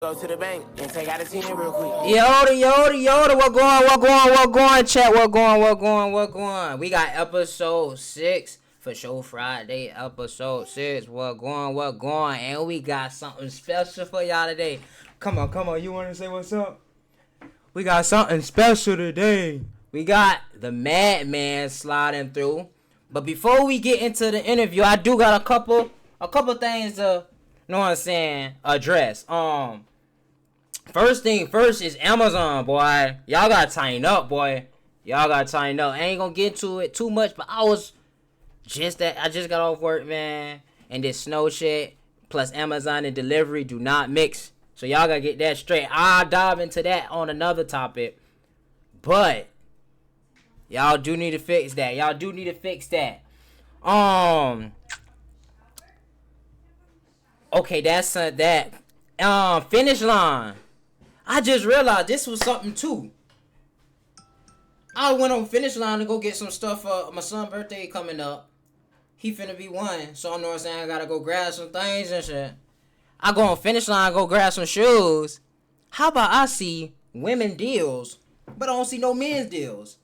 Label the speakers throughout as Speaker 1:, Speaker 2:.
Speaker 1: Go to the bank and take out a 10 real quick.
Speaker 2: Yoda, what going, chat, what going. We got episode 6 for Show Friday, episode 6, what going, and we got something special for y'all today. Come on, you want to say what's up? We got something special today. We got the MADMAN sliding through, but before we get into the interview, I do got a couple things to, know what I'm saying, address. First thing first is Amazon, boy. Y'all gotta tighten up, boy. I ain't gonna get to it too much, but I just got off work, man. And this snow shit, plus Amazon and delivery do not mix. So y'all gotta get that straight. I'll dive into that on another topic. But y'all do need to fix that. Okay, that's that. Finish line. I just realized this was something too. I went on Finish Line to go get some stuff for my son's birthday coming up. He finna be 1, so I know what I'm saying. I gotta go grab some things and shit. I go on Finish Line, go grab some shoes. How about I see women deals, but I don't see no men's deals?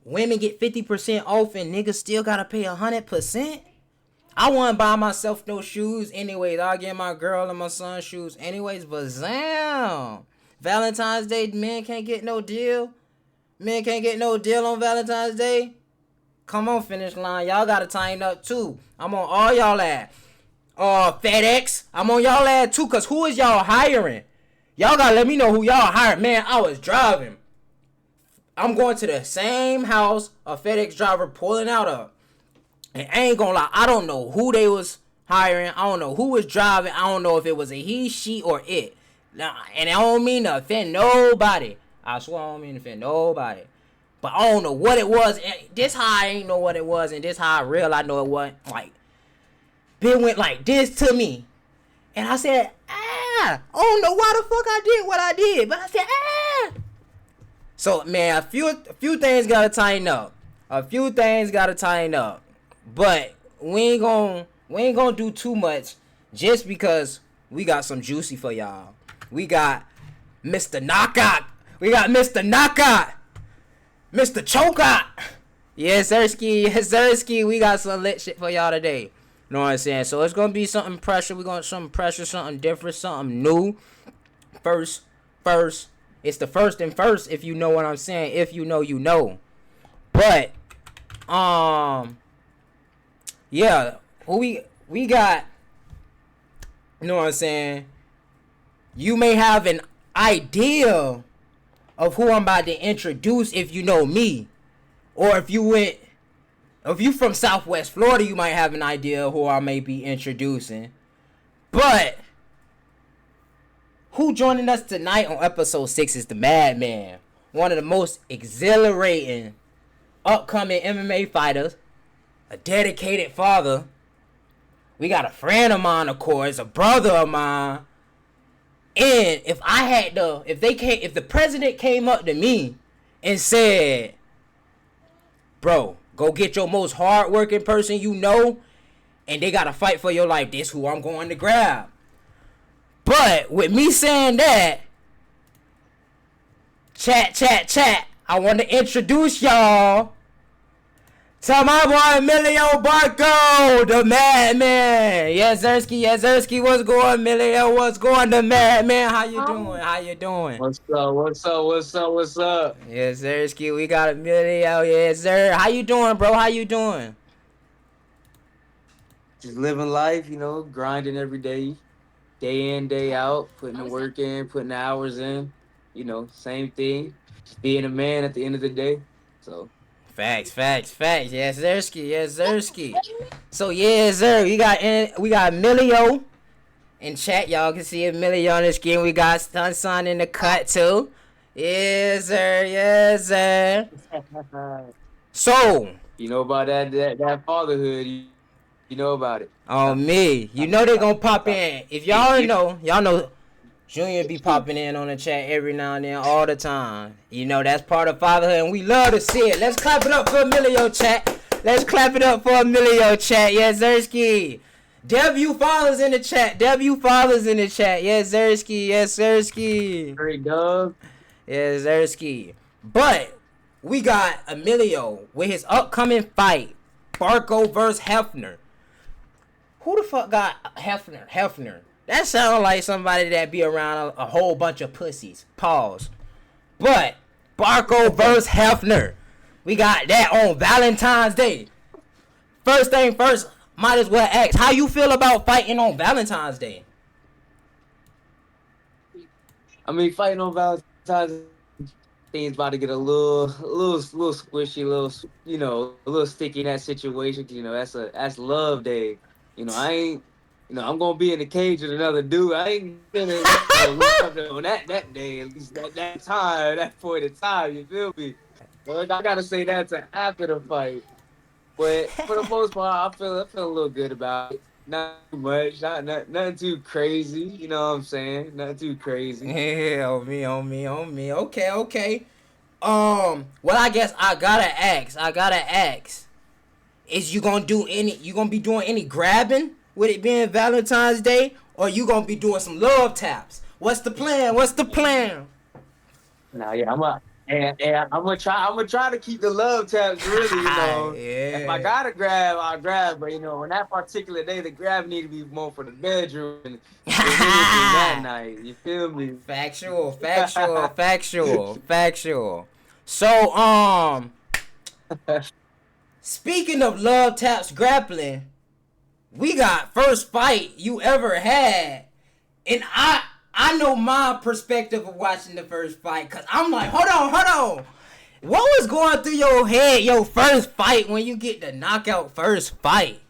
Speaker 2: Women get 50% off and niggas still gotta pay 100%? I want to buy myself no shoes anyways. I'll get my girl and my son shoes anyways. But damn, Valentine's Day, men can't get no deal. Men can't get no deal on Valentine's Day. Come on, Finish Line. Y'all got to tighten up too. I'm on all y'all ad. FedEx, I'm on y'all ad too. Because who is y'all hiring? Y'all got to let me know who y'all hiring. Man, I was driving. I'm going to the same house a FedEx driver pulling out of. And I ain't gonna lie, I don't know who they was hiring. I don't know who was driving. I don't know if it was a he, she, or it. Now, and I don't mean to offend nobody. I swear I don't mean to offend nobody. But I don't know what it was. And this how I ain't know what it was. And this how real I know it wasn't. Like, Ben went like this to me. And I said, I don't know why the fuck I did what I did. But I said, So, man, a few things gotta tighten up. But we ain't gonna do too much just because we got some juicy for y'all. We got Mr. Knockout. Mr. Chokeout. Yes, sirski. We got some lit shit for y'all today. Know what I'm saying? So it's gonna be something pressure. We gonna something pressure, something different, something new. First. It's the first and first, if you know what I'm saying. If you know, you know. But yeah, we got, you know what I'm saying? You may have an idea of who I'm about to introduce if you know me. Or if you from Southwest Florida, you might have an idea of who I may be introducing. But who joining us tonight on episode 6 is the MADMAN. One of the most exhilarating upcoming MMA fighters. A dedicated father. We got a friend of mine, of course, a brother of mine. And if the president came up to me and said, bro, go get your most hardworking person you know, and they gotta fight for your life, this who I'm going to grab. But with me saying that, chat, I want to introduce y'all to my boy Emilio Barco, the MADMAN. Yes, Zersky, what's going, Emilio? What's going, the MADMAN? How you doing?
Speaker 3: What's up?
Speaker 2: Yes, Zersky, we got Emilio. Yes, sir. How you doing, bro?
Speaker 3: Just living life, grinding every day in, day out, putting the work in, putting the hours in, same thing. Just being a man at the end of the day. So
Speaker 2: Facts. Yes, Zersky. So, yes, sir. We got Emilio in chat. Y'all can see Emilio on the screen. We got son in the cut, too. Yes, sir. So,
Speaker 3: you know about that fatherhood. You know about it.
Speaker 2: Oh, me. You know they gonna pop in. If y'all know Junior be popping in on the chat every now and then, all the time. You know, that's part of fatherhood, and we love to see it. Let's clap it up for Emilio, chat. Yes, Zersky. W Fathers in the chat. W Fathers in the chat. Yes, Zersky. Yes, Zersky.
Speaker 3: Great dub.
Speaker 2: Yes, Zersky. But we got Emilio with his upcoming fight, Barco versus Hefner. Who the fuck got Hefner? Hefner. That sounds like somebody that be around a whole bunch of pussies. Pause. But Barco versus Hefner. We got that on Valentine's Day. First thing first, might as well ask, how you feel about fighting on Valentine's Day?
Speaker 3: I mean, fighting on Valentine's things about to get a little squishy, a little sticky in that situation. That's love day. I ain't, I'm gonna be in the cage with another dude. I ain't gonna, love on that day, at least that time, that point in time. You feel me? But I gotta say that to after the fight. But for the most part, I feel a little good about it. Not too much, nothing too crazy. You know what I'm saying? Nothing too crazy.
Speaker 2: Yeah, on me. Okay. Well, I guess I gotta ask. Is you gonna be doing any grabbing with it being Valentine's Day, or you gonna be doing some love taps? What's the plan?
Speaker 3: Nah, yeah, I'm gonna try to keep the love taps really,
Speaker 2: Yeah.
Speaker 3: If I gotta grab, I'll grab. But on that particular day, the grab need to be more for the bedroom than anything that night. You feel me?
Speaker 2: Factual. So, speaking of love taps grappling, we got first fight you ever had, and I know my perspective of watching the first fight, cause I'm like, hold on. What was going through your head your first fight when you get the knockout first fight?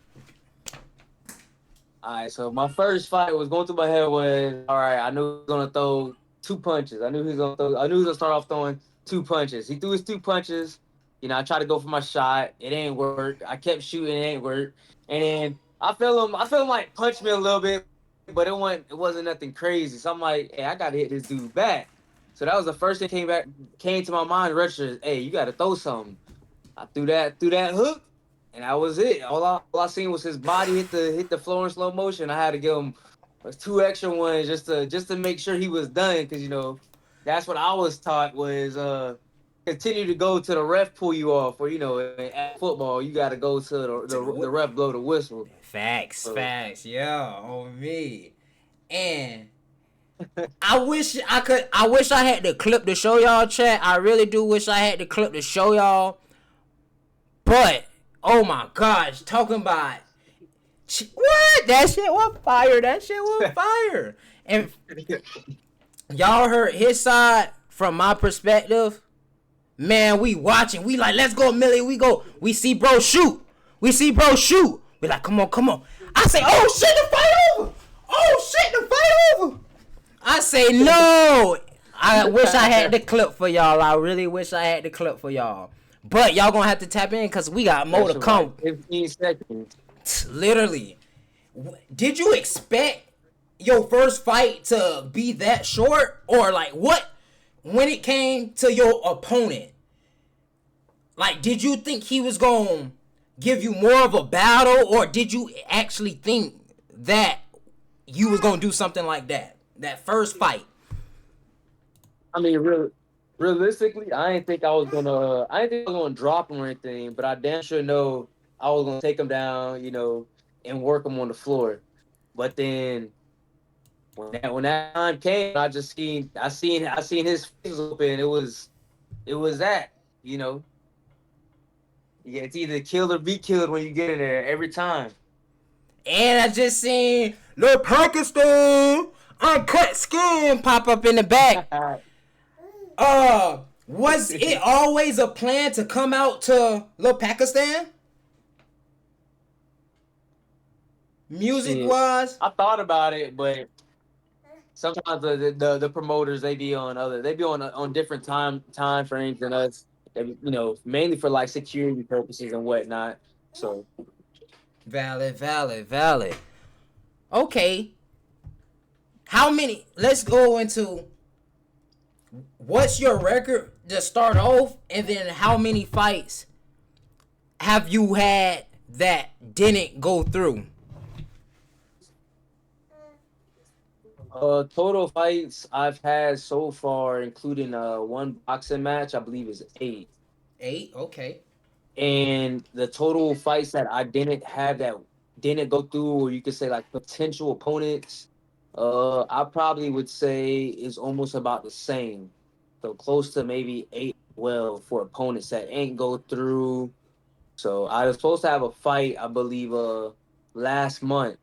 Speaker 3: Alright, so my first fight was going through my head was, alright, I knew he was gonna throw 2 punches. I knew he was gonna start off throwing 2 punches. He threw his 2 punches. I tried to go for my shot. It ain't work. I kept shooting, it ain't work. And then I feel him like punch me a little bit, but it wasn't nothing crazy. So I'm like, hey, I gotta hit this dude back. So that was the first thing came to my mind. Registered, hey, you gotta throw something. I threw that hook, and that was it. All I seen was his body hit the floor in slow motion. I had to give him 2 extra ones just to make sure he was done, because that's what I was taught was continue to go to the ref pull you off, or at football you got to go to the ref blow the whistle.
Speaker 2: Facts, yeah, on me. And I wish I had the clip to show y'all, chat. I really do wish I had the clip to show y'all. But oh my gosh, talking about what? That shit was fire. And y'all heard his side from my perspective. Man, we watching. We like, let's go, Millie. We see bro shoot. We like, come on. I say, oh shit, the fight over. I say, no. I wish I had the clip for y'all. I really wish I had the clip for y'all. But y'all gonna have to tap in because we got more to come.
Speaker 3: 15 seconds.
Speaker 2: Literally. Did you expect your first fight to be that short? Or like what? When it came to your opponent, like, did you think he was gonna give you more of a battle, or did you actually think that you was gonna do something like that first fight?
Speaker 3: I mean, realistically, I didn't think I was gonna drop him or anything, but I damn sure know I was gonna take him down, and work him on the floor. But then when that time came, I seen his face open. It was that, Yeah, it's either killed or be killed when you get in there every time.
Speaker 2: And I just seen Lil Pakistan uncut skin pop up in the back. Was it always a plan to come out to Lil Pakistan? Music wise?
Speaker 3: I thought about it, but sometimes the promoters they be on different time frames than us. Mainly for like security purposes and whatnot. So
Speaker 2: valid. Okay. Let's go into what's your record to start off, and then how many fights have you had that didn't go through?
Speaker 3: Total fights I've had so far, including one boxing match, I believe is 8.
Speaker 2: 8. Okay.
Speaker 3: And the total fights that I didn't have that didn't go through, or you could say like potential opponents, I probably would say is almost about the same. So close to maybe 8, 12 for opponents that ain't go through. So I was supposed to have a fight, I believe, last month,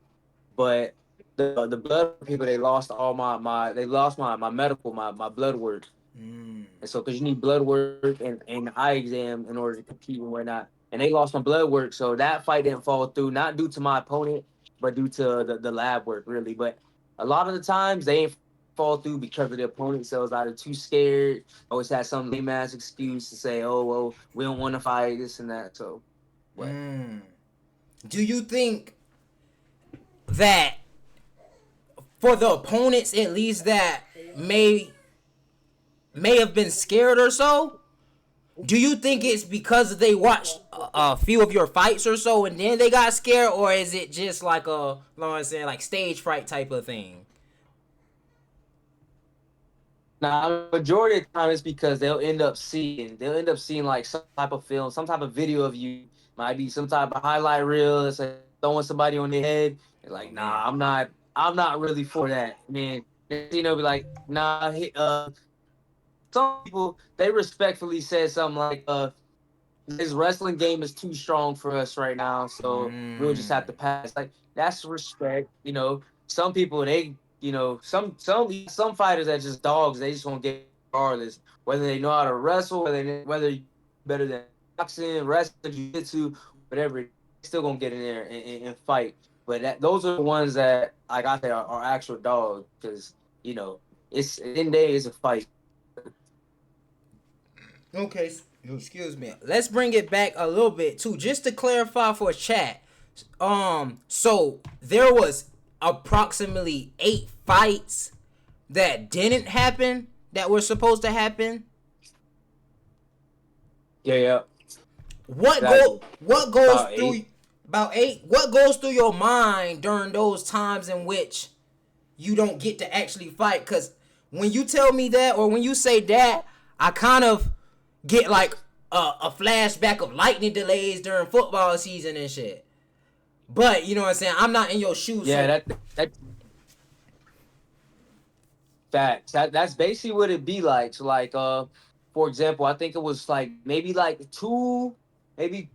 Speaker 3: but the blood work people, they lost all they lost my medical, my blood work.
Speaker 2: Mm.
Speaker 3: And so, because you need blood work and eye exam in order to compete and whatnot, and they lost my blood work, so that fight didn't fall through, not due to my opponent, but due to the lab work, really. But a lot of the times they ain't fall through because of the opponent, so it's either too scared, always had some lame ass excuse to say, "Oh well, we don't want to fight this and that." So, what?
Speaker 2: Mm. Do you think that for the opponents at least that may may have been scared or so, do you think it's because they watched a few of your fights or so and then they got scared, or is it just like a, you know what I'm saying, like stage fright type of thing?
Speaker 3: Now, majority of the time, it's because they'll end up seeing like some type of film, some type of video of you, might be some type of highlight reel. It's like throwing somebody on their head. They're
Speaker 2: Oh
Speaker 3: like,
Speaker 2: man.
Speaker 3: nah, I'm not really for that. Man, be like, nah. Some people they respectfully said something like, this wrestling game is too strong for us right now, so we'll just have
Speaker 2: Mm.
Speaker 3: to pass. Like that's respect, you know. Some people they, some fighters that just dogs. They just gonna get in there regardless, whether they know how to wrestle, whether you better than boxing, wrestling, jiu-jitsu, whatever. They still gonna get in there and fight. But those are the ones that like I say are actual dogs because it's in day is a fight.
Speaker 2: Okay, excuse me. Let's bring it back a little bit too, just to clarify for chat. So there was approximately 8 fights that didn't happen that were supposed to happen.
Speaker 3: Yeah, yeah,
Speaker 2: What
Speaker 3: exactly.
Speaker 2: go? What goes
Speaker 3: About eight.
Speaker 2: through about 8? What goes through your mind during those times in which you don't get to actually fight? Cause when you tell me that, or when you say that, I kind of get like a flashback of lightning delays during football season and shit. But you know what I'm saying? I'm not in your shoes,
Speaker 3: Yeah,
Speaker 2: so
Speaker 3: that facts. That's basically what it be like. So like for example, I think it was like maybe like two, maybe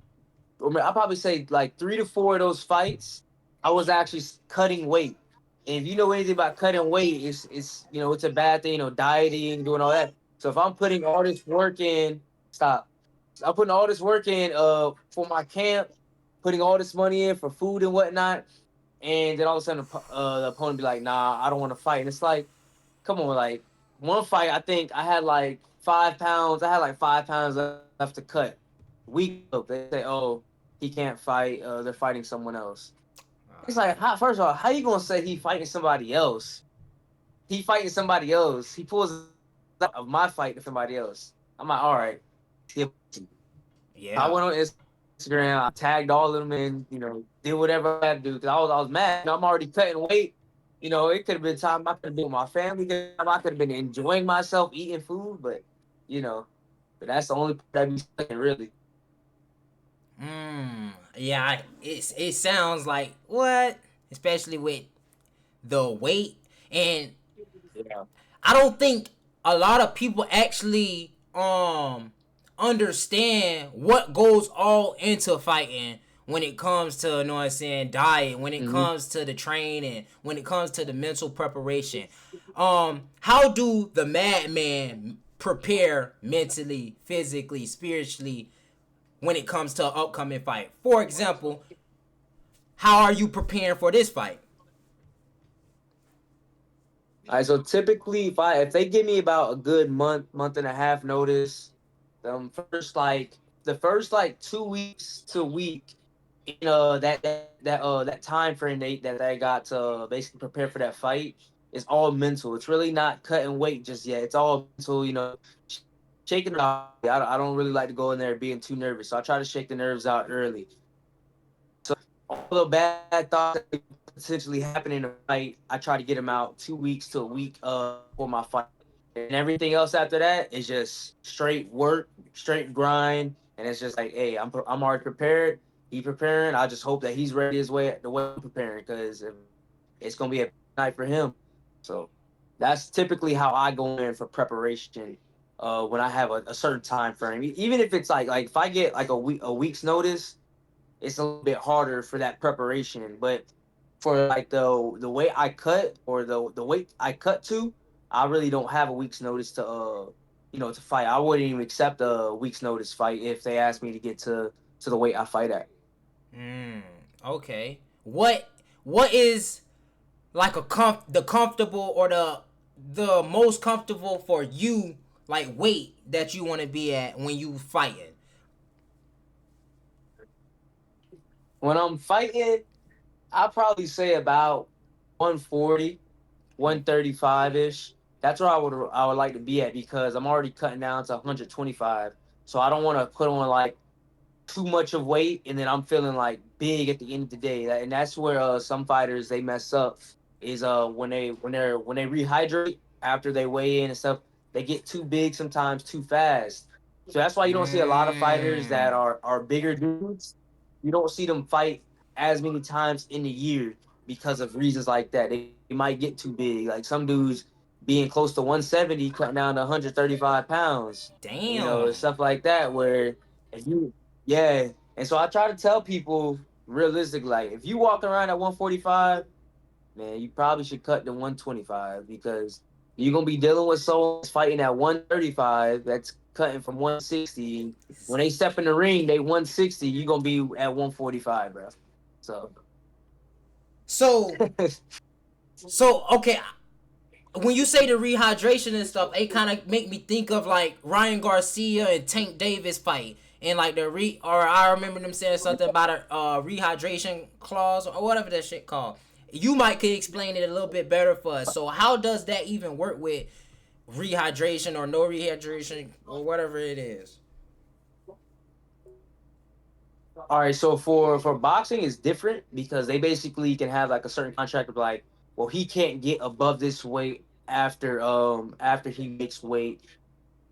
Speaker 3: I'll probably say like 3 to 4 of those fights, I was actually cutting weight. And if you know anything about cutting weight, it's it's a bad thing, dieting, doing all that. So if I'm putting all this work in, stop. I'm putting all this work in for my camp, putting all this money in for food and whatnot, and then all of a sudden the opponent be like, nah, I don't want to fight. And it's like, come on, like one fight, I think I had like 5 pounds. I had like 5 pounds left to cut. Week up, they say, "Oh, he can't fight. They're fighting someone else." It's like, first of all, how you gonna say he fighting somebody else? He fighting somebody else. He pulls out of my fight to somebody else. I'm like, all right. I
Speaker 2: yeah.
Speaker 3: went on Instagram, I tagged all of them, and did whatever I had to do because I was mad. I'm already cutting weight. It could have been time I could have been with my family. I could have been enjoying myself, eating food, you know, but that's the only part that be sucking, really.
Speaker 2: Yeah, it sounds like what, especially with the weight, and
Speaker 3: Yeah.
Speaker 2: I don't think a lot of people actually understand what goes all into fighting when it comes to, you know what I'm saying, diet, when it
Speaker 3: Hmm.
Speaker 2: comes to the training, when it comes to the mental preparation. How do the madman prepare mentally, physically, spiritually when it comes to an upcoming fight? For example, how are you preparing for this fight?
Speaker 3: All right, so typically, if they give me about a good month and a half notice, the first like 2 weeks to week in that time frame that I got to basically prepare for that fight is all mental. It's really not cutting weight just yet. It's all mental, shaking it out early. I don't really like to go in there being too nervous, so I try to shake the nerves out early. So all the bad thoughts that potentially happen in a fight, I try to get him out 2 weeks to a week before my fight, and everything else after that is just straight work, straight grind, and it's just like, hey, I'm already prepared. He preparing. I just hope that he's ready his way the way I'm preparing, because if not, it's gonna be a night for him. So that's typically how I go in for preparation. When I have a certain time frame, even if it's like if I get like a week's notice, it's a little bit harder for that preparation. But for like the way I cut, or the weight I cut to, I really don't have a week's notice to fight. I wouldn't even accept a week's notice fight if they asked me to get to the weight I fight at.
Speaker 2: Mm, okay. What is like the comfortable or the most comfortable for you like weight that you want to be at when you fighting?
Speaker 3: When I'm fighting, I probably say about 140, 135 ish. That's where I would like to be at, because I'm already cutting down to 125. So I don't want to put on like too much of weight, and then I'm feeling like big at the end of the day. And that's where some fighters they mess up, is when they rehydrate after they weigh in and stuff, they get too big sometimes too fast. So that's why you don't see a lot of fighters that
Speaker 2: Mm,
Speaker 3: are bigger dudes. You don't see them fight as many times in the year because of reasons like that. They might get too big. Like some dudes being close to 170, cutting down to 135 pounds.
Speaker 2: damn.
Speaker 3: Stuff like that, where if you yeah. And so I try to tell people realistic, like if you walk around at 145, man, you probably should cut to 125, because you're gonna be dealing with someone that's fighting at 135 that's cutting from 160. When they step in the ring, they 160, you're gonna be at 145, bro. So
Speaker 2: So okay, when you say the rehydration and stuff, it kind of make me think of like Ryan Garcia and Tank Davis fight, and like or I remember them saying something about a rehydration clause or whatever that shit called. You might could explain it a little bit better for us. So how does that even work with rehydration or no rehydration or whatever it is?
Speaker 3: all right, so for boxing is different, because they basically can have like a certain contract of like, well, he can't get above this weight after he makes weight.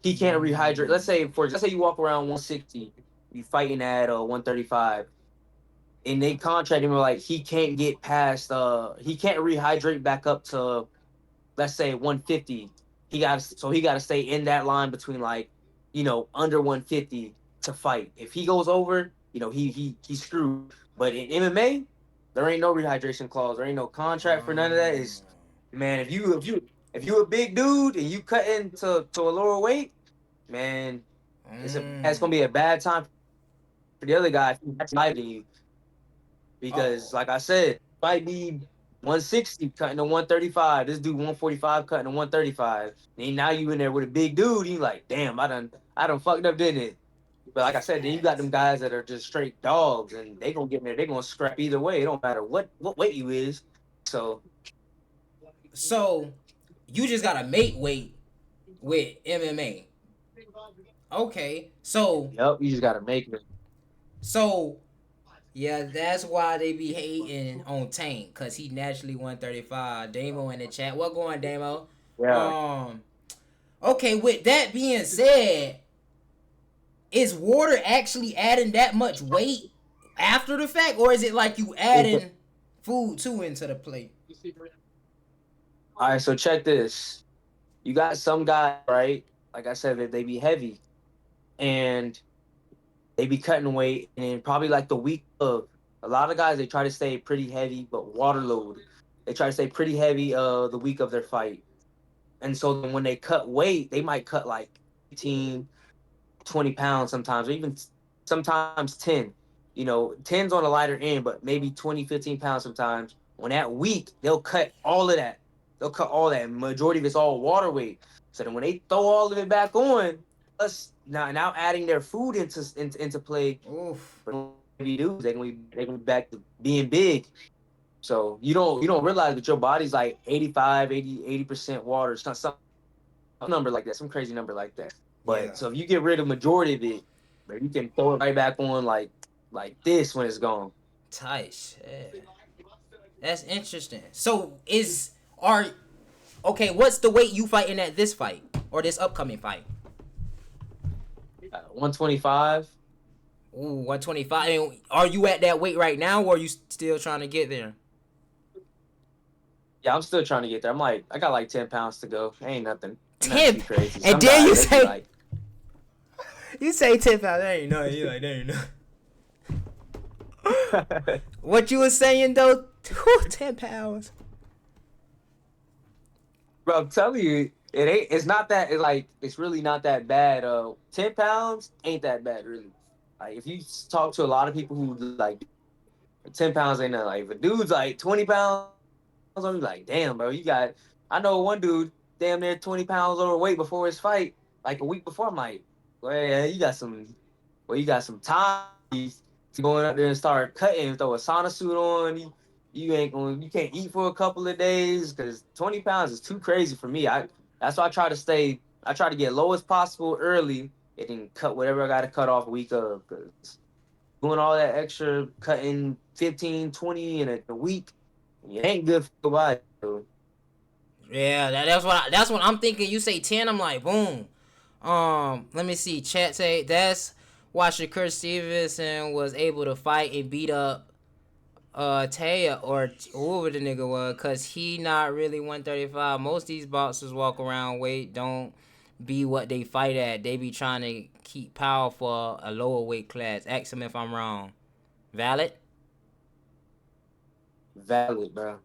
Speaker 3: He can't rehydrate. Let's say you walk around 160, you fighting at 135, and they contract him like he can't rehydrate back up to, let's say, 150. He got to stay in that line between, like, under 150 to fight. If he goes over, he's screwed. But in MMA, there ain't no rehydration clause. There ain't no contract for none of that. Is Man, if you a big dude and you cut into a lower weight, man, it's gonna be a bad time for the other guy if he's lighter than you. Because,
Speaker 2: Oh,
Speaker 3: like I said, might be 160 cutting to 135. This dude 145 cutting to 135. And now you in there with a big dude. You like, damn, I done fucked up, didn't it? But like I said, then you got them guys that are just straight dogs, and they gonna get in there. They gonna scrap either way. It don't matter what weight you is. So,
Speaker 2: so you just gotta make weight with MMA. Okay,
Speaker 3: yep, you just gotta make it.
Speaker 2: so yeah, that's why they be hating on Tank, cause he naturally 135. Damo in the chat. What going, Damo?
Speaker 3: Yeah.
Speaker 2: Um. Okay. With that being said, is water actually adding that much weight after the fact, or is it like you adding food too into the plate?
Speaker 3: All right, so check this. You got some guys, right? Like I said, that they be heavy, and they be cutting weight, and then probably like the week of, a lot of guys they try to stay pretty heavy but water load. They try to stay pretty heavy the week of their fight. And so then when they cut weight, they might cut like 15, 20 pounds sometimes, or even sometimes 10. 10's on the lighter end, but maybe 20, 15 pounds sometimes. On that week, they'll cut all of that. They'll cut all that. Majority of it's all water weight. So then when they throw all of it back on, us now adding their food into play,
Speaker 2: Oof.
Speaker 3: for heavy dudes, they can be back to being big. So you don't realize that your body's like 85, 80% water, some number like that, some crazy number like that. But
Speaker 2: Yeah.
Speaker 3: so if you get rid of majority of it, man, you can throw it right back on like this when it's gone.
Speaker 2: Tight shit. That's interesting. So are okay? What's the weight you fighting at this fight or this upcoming fight?
Speaker 3: 125.
Speaker 2: Ooh, 125. And are you at that weight right now, or are you still trying to get there?
Speaker 3: Yeah, I'm still trying to get there. I'm like, I got like 10 pounds to go. Ain't nothing. Ain't nothing
Speaker 2: 10,
Speaker 3: too crazy.
Speaker 2: and
Speaker 3: Some
Speaker 2: then
Speaker 3: guys, they be like,
Speaker 2: you say 10 pounds. That ain't nothing. You like that ain't nothing. What you was saying though? 10 pounds.
Speaker 3: bro, I'm telling you, it ain't. It's not that. It like it's really not that bad. 10 pounds ain't that bad really. Like if you talk to a lot of people who like 10 pounds ain't nothing. Like if a dude's like 20 pounds, I'm like, damn, bro, you got. I know one dude, damn near 20 pounds overweight before his fight, like a week before. I'm like, well, yeah, you got some. Well, you got some time to go out there and start cutting, throw a sauna suit on. You ain't going. You can't eat for a couple of days because 20 pounds is too crazy for me. That's why I try to stay. I try to get low as possible early and then cut whatever I got to cut off a week of because doing all that extra cutting 15, 20 in a week, it ain't good for your body. So,
Speaker 2: Yeah, that's what I'm thinking. You say 10, I'm like, boom. Let me see. Chat say that's why Shakur Stevenson was able to fight and beat up Taya or whoever the nigga was, cause he not really 135. Most of these boxers walk around weight don't be what they fight at. They be trying to keep power for a lower weight class. Ask him if I'm wrong. Valid?
Speaker 3: valid, bro.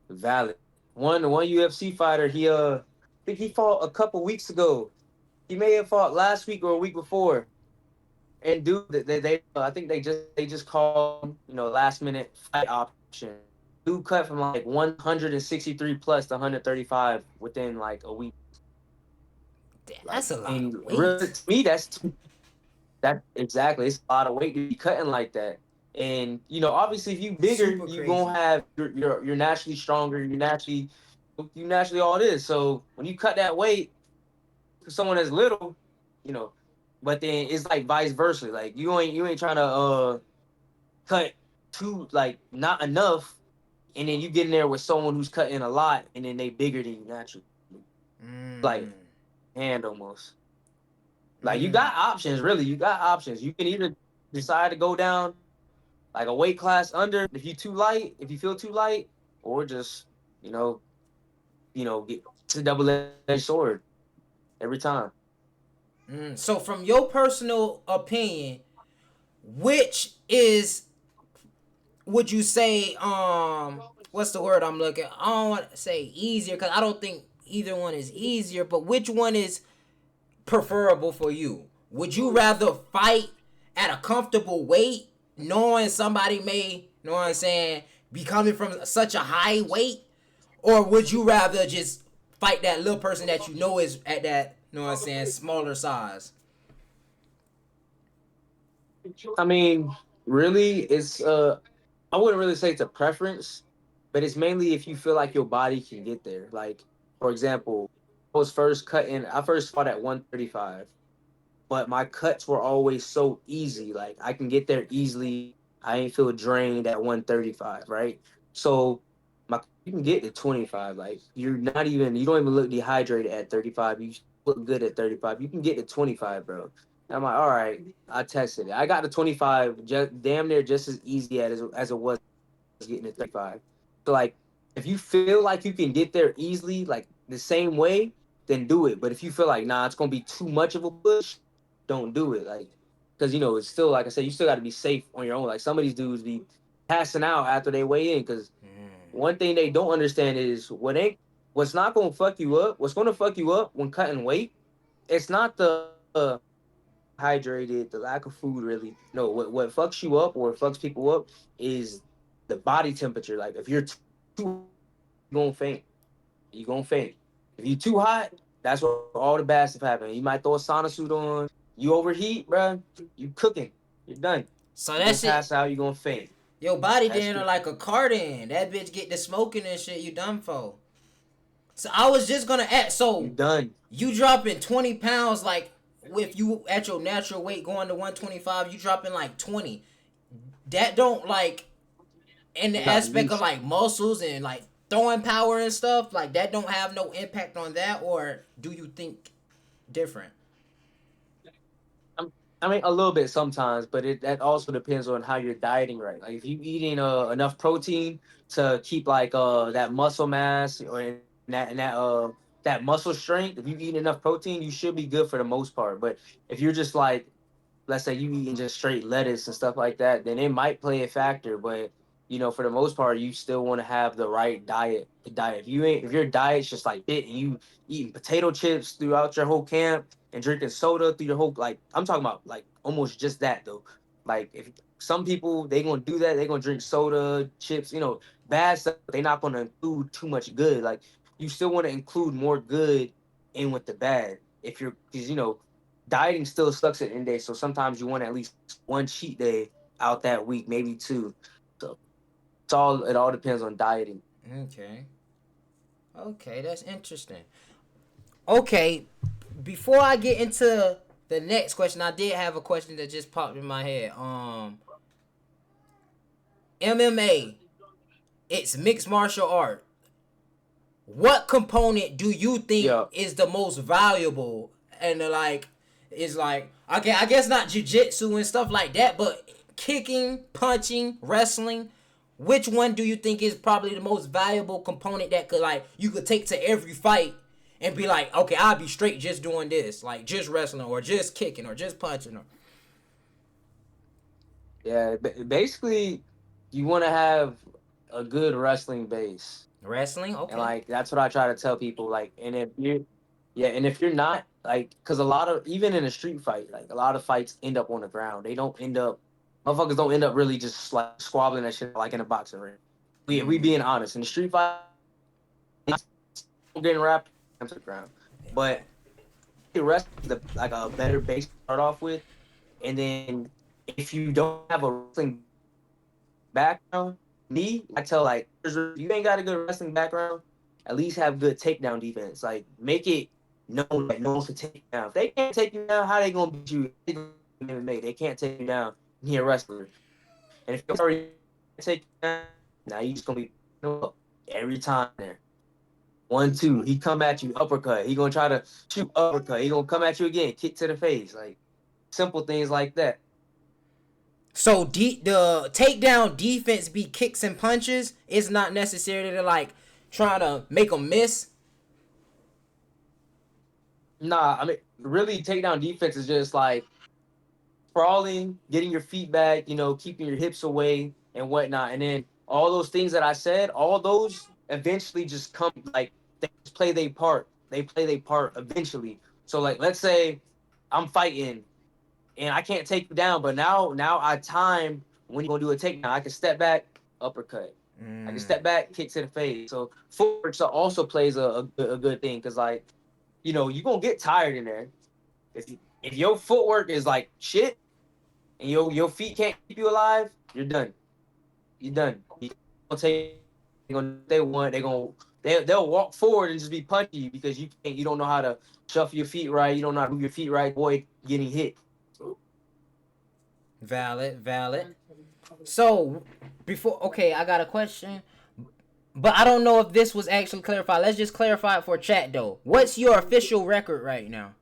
Speaker 3: Valid. One UFC fighter, I think he fought a couple weeks ago. He may have fought last week or a week before. And dude, I think they just called last minute fight option. Dude cut from like 163 plus to 135 within like a week.
Speaker 2: Damn,
Speaker 3: Like,
Speaker 2: that's a lot of
Speaker 3: and really
Speaker 2: weight.
Speaker 3: to me, that exactly. It's a lot of weight to be cutting like that. And obviously, if you bigger,
Speaker 2: Super
Speaker 3: you gonna
Speaker 2: crazy.
Speaker 3: have you're naturally stronger. You naturally all this. So when you cut that weight for someone that's little, you know, but then it's like vice versa. Like you ain't trying to cut too like not enough, and then you get in there with someone who's cutting a lot, and then they bigger than you naturally. Like
Speaker 2: Mm.
Speaker 3: hand almost. Like you
Speaker 2: Mm.
Speaker 3: got options, really. You got options. You can either decide to go down like a weight class under if you too light, if you feel too light, or just you know, get to double-edged sword every time.
Speaker 2: So from your personal opinion, which is would you say what's the word I'm looking? I don't want to say easier because I don't think either one is easier, but which one is preferable for you? Would you rather fight at a comfortable weight, knowing somebody may, you know what I'm saying, be coming from such a high weight, or would you rather just fight that little person that you know is at that, you know what I'm saying, smaller size?
Speaker 3: I mean, really, it's I wouldn't really say it's a preference, but it's mainly if you feel like your body can get there. Like, for example, I first fought at 135, but my cuts were always so easy. Like I can get there easily. I ain't feel drained at 135, right? So you can get to 25. Like you don't even look dehydrated at 35. You look good at 35. You can get to 25, bro. And I'm like, all right, I tested it. I got to 25 just damn near just as easy as it was getting to 35. So like if you feel like you can get there easily, like the same way, then do it. But if you feel like nah, it's gonna be too much of a push, don't do it. Like because it's still like I said, you still got to be safe on your own. Like some of these dudes be passing out after they weigh in because one thing they don't understand is what's not gonna fuck you up. What's gonna fuck you up when cutting weight? It's not the hydrated, the lack of food really. No, what fucks you up or what fucks people up is the body temperature. Like if you're too you're gonna faint. You're gonna faint. If you're too hot, that's where all the bad stuff happen. You might throw a sauna suit on. You overheat, bro. You cooking. You're done.
Speaker 2: So
Speaker 3: You're
Speaker 2: that
Speaker 3: gonna
Speaker 2: shit,
Speaker 3: pass out. You're gonna faint.
Speaker 2: your body
Speaker 3: That's
Speaker 2: then are
Speaker 3: the
Speaker 2: like a cardan. That bitch get the smoking and shit. You done for. So I was just gonna ask.
Speaker 3: you
Speaker 2: So
Speaker 3: done.
Speaker 2: you dropping 20 pounds, like if you at your natural weight going to 125, you dropping like 20. That don't like. in the
Speaker 3: You're not
Speaker 2: aspect of
Speaker 3: used.
Speaker 2: like muscles and like throwing power and stuff, like that don't have no impact on that, or do you think different?
Speaker 3: I mean, a little bit sometimes, but that also depends on how you're dieting, right? Like if you eating enough protein to keep like that muscle mass or that muscle strength, if you eat enough protein, you should be good for the most part. But if you're just like, let's say you eating just straight lettuce and stuff like that, then it might play a factor. But for the most part, you still want to have the right diet. The diet. If your diet's just like it, and you eating potato chips throughout your whole camp and drinking soda through your whole, like, I'm talking about like almost just that though. Like if some people they gonna do that, they gonna drink soda, chips, bad stuff. They not gonna include too much good. Like you still want to include more good in with the bad. If you're, because dieting still sucks at the end of the day. So sometimes you want at least one cheat day out that week, maybe two. So it all depends on dieting.
Speaker 2: Okay. Okay, that's interesting. Okay, before I get into the next question, I did have a question that just popped in my head. MMA, it's mixed martial art. What component do you think
Speaker 3: Yeah.
Speaker 2: is the most valuable? And like, is like, okay, I guess not jujitsu and stuff like that, but kicking, punching, wrestling. Which one do you think is probably the most valuable component that could, like, you could take to every fight and be like, okay, I'll be straight just doing this, like just wrestling or just kicking or just punching or
Speaker 3: Yeah. Basically, you want to have a good wrestling base.
Speaker 2: wrestling?
Speaker 3: And
Speaker 2: Okay.
Speaker 3: like that's what I try to tell people. Like, and if you, yeah, and if you're not like, because a lot of, even in a street fight, like a lot of fights end up on the ground. They don't end up, motherfuckers don't end up really just like squabbling that shit like in a boxing ring. We
Speaker 2: Mm,
Speaker 3: being honest, in the street fight, getting wrapped to the ground, but the rest is like a better base to start off with, and then if you don't have a wrestling background, I tell like, if you ain't got a good wrestling background, at least have good takedown defense. Like make it known that no one can take you down. If they can't take you down, how they gonna beat you? MMA, they can't take you down. He a wrestler, and if you already take you down, now you just gonna be every time there. 1, 2, he come at you uppercut. He gonna try to shoot uppercut. He gonna come at you again, kick to the face. Like simple things like that.
Speaker 2: So the takedown defense be kicks and punches. It's not necessarily to like trying to make them miss.
Speaker 3: Nah, I mean, really, takedown defense is just like crawling, getting your feet back, keeping your hips away and whatnot. And then all those things that I said, all those eventually just come, like they just play their part. They play their part eventually. So like let's say I'm fighting and I can't take you down, but now I time when you're gonna do a takedown. I can step back, uppercut. I can
Speaker 2: Mm.
Speaker 3: step back, kick to the face. So footwork also plays a good thing because like, you're gonna get tired in there. If your footwork is like shit, and your feet can't keep you alive, you're done. You're done. You gonna take they want they'll walk forward and just be punching you because you don't know how to shuffle your feet right. You don't know how to move your feet right. Boy, getting hit.
Speaker 2: Valid, valid. So before, okay, I got a question, but I don't know if this was actually clarified. Let's just clarify it for chat though. What's your official record right now?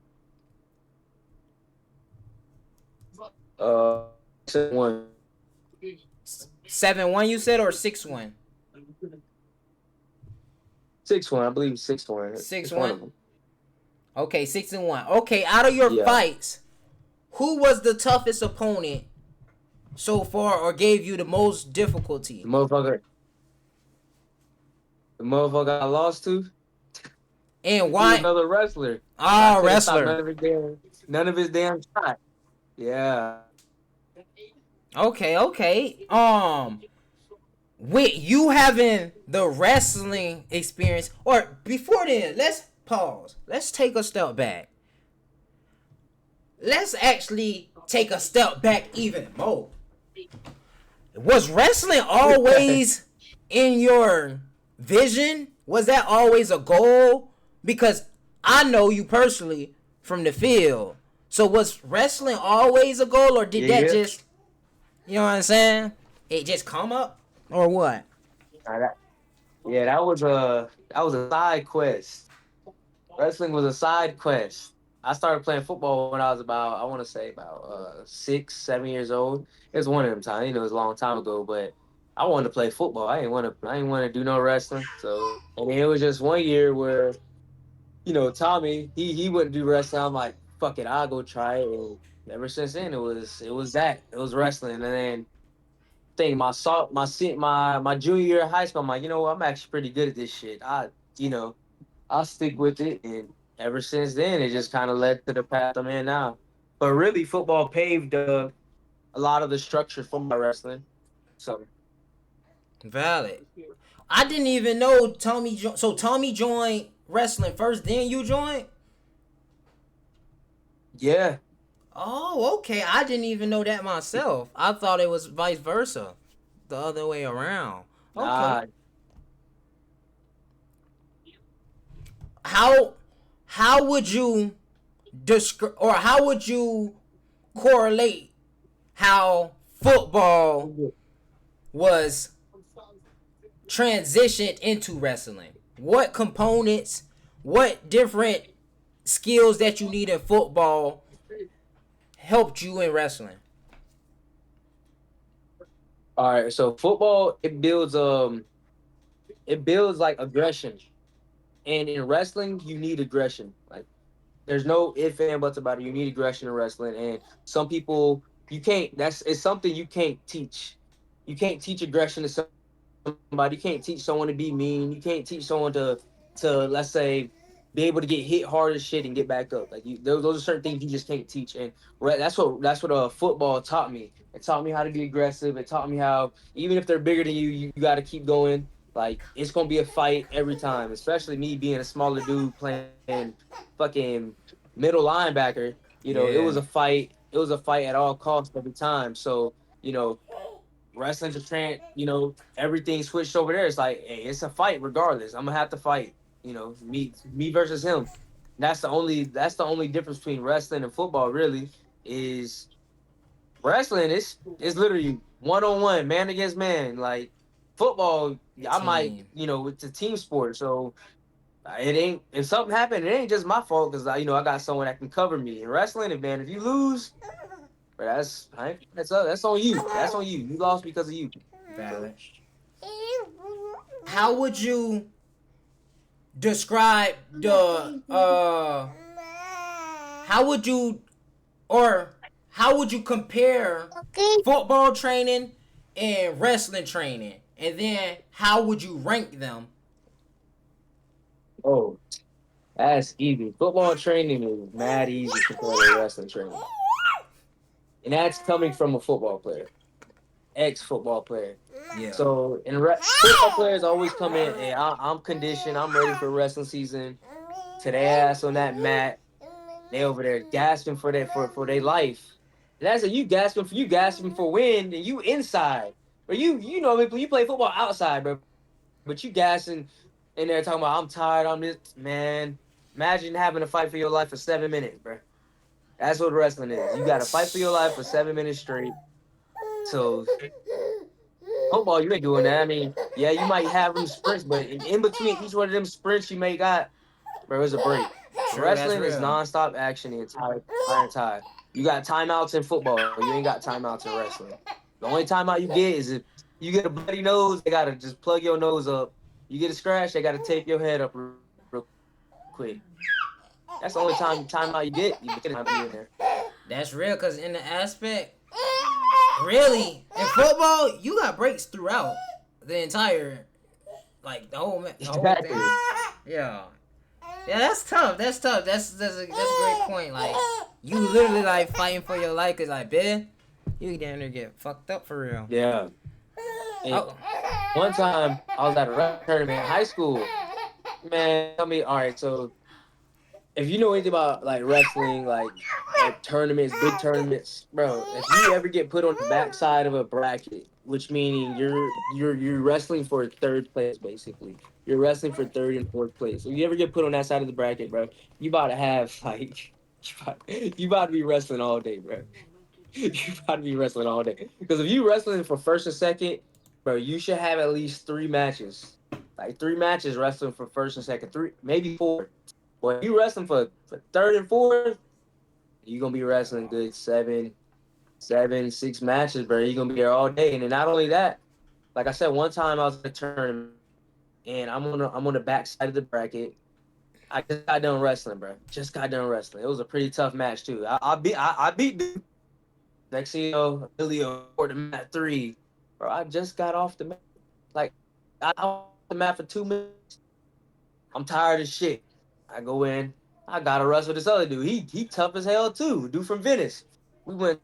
Speaker 3: Uh, 1.
Speaker 2: 7-1 you said, or 6-1?
Speaker 3: 6-1, I believe 6-1.
Speaker 2: Six
Speaker 3: It's one of
Speaker 2: one.
Speaker 3: them.
Speaker 2: Okay, 6-1. Okay, out of your
Speaker 3: Yeah,
Speaker 2: fights, who was the toughest opponent so far, or gave you the most
Speaker 3: the
Speaker 2: difficulty?
Speaker 3: motherfucker, the motherfucker I lost to,
Speaker 2: And
Speaker 3: he
Speaker 2: why?
Speaker 3: another wrestler. I
Speaker 2: Ah,
Speaker 3: couldn't stop
Speaker 2: wrestler.
Speaker 3: none of his damn shots. Yeah.
Speaker 2: Okay, okay. With you having the wrestling experience, or before then, let's pause. Let's take a step back. Let's actually take a step back even more. Was wrestling always in your vision? Was that always a goal? Because I know you personally from the field. So was wrestling always a goal, or did
Speaker 3: Yeah,
Speaker 2: that
Speaker 3: yeah.
Speaker 2: just, you know what I'm saying? It just come up? or what?
Speaker 3: Nah, yeah, that was a side quest. Wrestling was a side quest. I started playing football when I was about, I want to say about 6, 7 years old. It was one of them times. It was a long time ago, but I wanted to play football. I didn't want to do no wrestling. So, and then it was just one year where Tommy, he wouldn't do wrestling. I'm like, fuck it, I'll go try it. And ever since then, it was wrestling. And then my junior year of high school, I'm like, I'm actually pretty good at this shit. You know, I'll stick with it. And ever since then, it just kind of led to the path I'm in now. But really, football paved a lot of the structure for my wrestling. So
Speaker 2: Valid. I didn't even know Tommy. So Tommy joined wrestling first, then you joined.
Speaker 3: yeah,
Speaker 2: Oh, okay. I didn't even know that myself. I thought it was vice versa, the other way around. Okay.
Speaker 3: nah.
Speaker 2: How how would you describe, or how would you correlate how football was transitioned into wrestling? What components, what different skills that you need in football helped you in wrestling?
Speaker 3: All right, so football it builds like aggression. And in wrestling, you need aggression. Like there's no if and buts about it. You need aggression in wrestling, and some people you can't. It's something you can't teach. You can't teach aggression to somebody. You can't teach someone to be mean. You can't teach someone to let's say be able to get hit hard as shit and get back up. Like those are certain things you just can't teach. And that's what football taught me. It taught me how to be aggressive. It taught me how even if they're bigger than you, you got to keep going. Like it's gonna be a fight every time. Especially me being a smaller dude playing fucking middle linebacker. It was a
Speaker 2: Yeah.
Speaker 3: fight. It was a fight at all costs every time. So you know wrestling's a trend, everything switched over there. It's like, hey, it's a fight regardless. I'm gonna have to fight. Me versus him. That's the only difference between wrestling and football. Really, is wrestling is literally 1-on-1, man against man. Like football, I might,
Speaker 2: Team.
Speaker 3: it's a team sport, so it ain't. If something happened, it ain't just my fault because I got someone that can cover me. In wrestling, if you lose, bro, that's on you. That's on you. You lost because of you. So
Speaker 2: Valid. How would you describe the how would you or how would you compare football training and wrestling training? And then how would you rank them?
Speaker 3: oh, that's easy. Football training is mad easy compared to wrestling training, and that's coming from a football player, ex-football player.
Speaker 2: Yeah.
Speaker 3: So football players always come in. Hey, I'm conditioned. I'm ready for wrestling season. To their ass on that mat, they over there gasping for their life. And that's a you gasping for win, and you inside. But you play football outside, bro. But you gassing in there talking about I'm tired. I'm this man. Imagine having to fight for your life for 7 minutes, bro. That's what wrestling is. You got to fight for your life for 7 minutes straight. So football, you ain't doing that. I mean, yeah, you might have them sprints, but in between each one of them sprints you may got, bro, it's a break.
Speaker 2: True, that's
Speaker 3: Wrestling is
Speaker 2: real.
Speaker 3: nonstop action the entire time. You got timeouts in football. You ain't got timeouts in wrestling. The only timeout you get is if you get a bloody nose, they gotta just plug your nose up. You get a scratch, they gotta tape your head up real quick. That's the only timeout you get. You get a timeout you in there.
Speaker 2: That's real because in the aspect, really, in football, you got breaks throughout the entire, like the whole thing.
Speaker 3: Exactly.
Speaker 2: Yeah. Yeah, that's tough. That's tough. That's a great point. Like you literally like fighting for your life. Cause like, man, you damn near get fucked up for real.
Speaker 3: Yeah. And
Speaker 2: Oh,
Speaker 3: one time I was at a wrestling tournament in high school. Man, tell me, all right, so if you know anything about like wrestling, like tournaments, big tournaments, bro, if you ever get put on the backside of a bracket, which meaning you're wrestling for third place basically. You're wrestling for third and fourth place. If you ever get put on that side of the bracket, bro, you about to have like you about to be wrestling all day, bro. You about to be wrestling all day. Because if you wrestling for first or second, bro, you should have at least 3 matches. Like 3 matches wrestling for first and second, three, maybe four. But if you wrestling for third and fourth, you're gonna be wrestling good 6 matches, bro. You're gonna be there all day. And then not only that, like I said, one time I was at a tournament and I'm on the back side of the bracket. I just got done wrestling, bro. Just got done wrestling. It was a pretty tough match too. I beat dude. Next thing you know, Elio scored the mat three. Bro, I just got off the mat. Like I was off the mat for 2 minutes. I'm tired as shit. I go in. I gotta wrestle this other dude. He tough as hell too. Dude from Venice. We went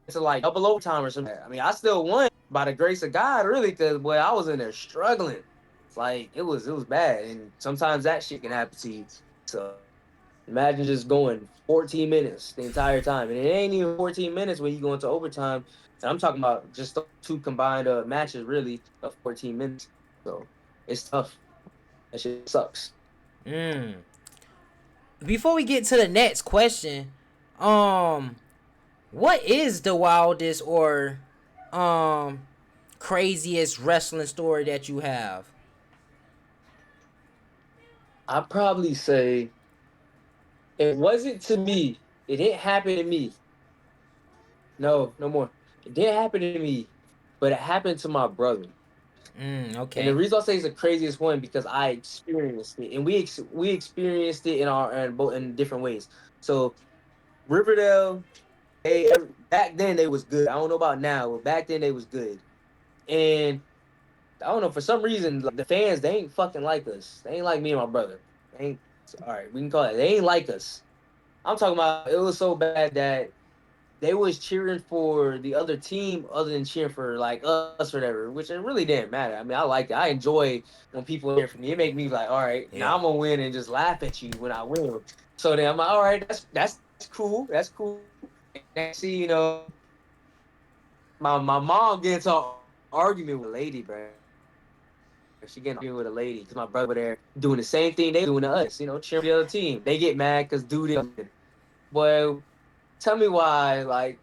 Speaker 3: to like double overtime or something. I mean, I still won by the grace of God, really, because boy, I was in there struggling. Like it was bad, and sometimes that shit can happen to you. So imagine just going 14 minutes the entire time, and it ain't even 14 minutes when you go into overtime. And I'm talking about just those two combined matches, really, of 14 minutes. So it's tough. That shit sucks.
Speaker 2: Mm. Before we get to the next question, um, what is the wildest or um craziest wrestling story that you have?
Speaker 3: I probably say it wasn't to me. It didn't happen to me. No, no more. It didn't happen to me, but it happened to my brother. And the
Speaker 2: Okay.
Speaker 3: reason I say it's the craziest one because I experienced it, and we experienced it in our in different ways. So Riverdale, they back then they was good. I don't know about now, but back then they was good. And I don't know, for some reason like, the fans they ain't fucking like us. They ain't like me and my brother. They ain't all right. We can call it. They ain't like us. I'm talking about it was so bad that they was cheering for the other team other than cheering for like us or whatever, which it really didn't matter. I mean, I like it. I enjoy when people cheer for me. It make me like, all right, now
Speaker 2: Yeah.
Speaker 3: I'm gonna win and just laugh at you when I win. So then I'm like, all right, that's cool. That's cool. And next thing you know, my mom gets an argument with a lady, bro. She getting argument with a lady because my brother over there doing the same thing they was doing to us, cheering for the other team. They get mad because dude didn't win. Well, tell me why, like,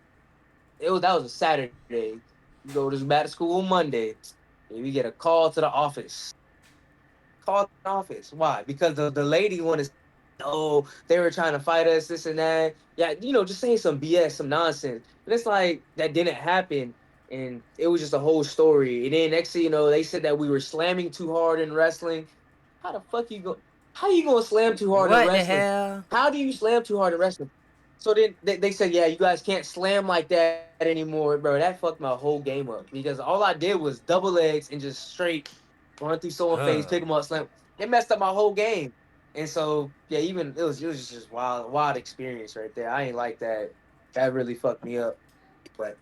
Speaker 3: that was a Saturday. You go to back to school on Monday, and we get a call to the office. Call to the office. Why? Because the lady wanted to say, oh, they were trying to fight us, this and that. Yeah, just saying some BS, some nonsense. But it's like that didn't happen, and it was just a whole story. And then next thing you know, they said that we were slamming too hard in wrestling. How the fuck you go? How you gonna slam too hard in
Speaker 2: What the
Speaker 3: wrestling?
Speaker 2: hell?
Speaker 3: How do you slam too hard in wrestling? So then they said, yeah, you guys can't slam like that anymore, bro. That fucked my whole game up because all I did was double legs and just straight run through someone's face, pick
Speaker 2: Huh.
Speaker 3: them up, slam. It messed up my whole game. And so yeah, even it was just wild experience right there. I ain't like that. That really fucked me up. But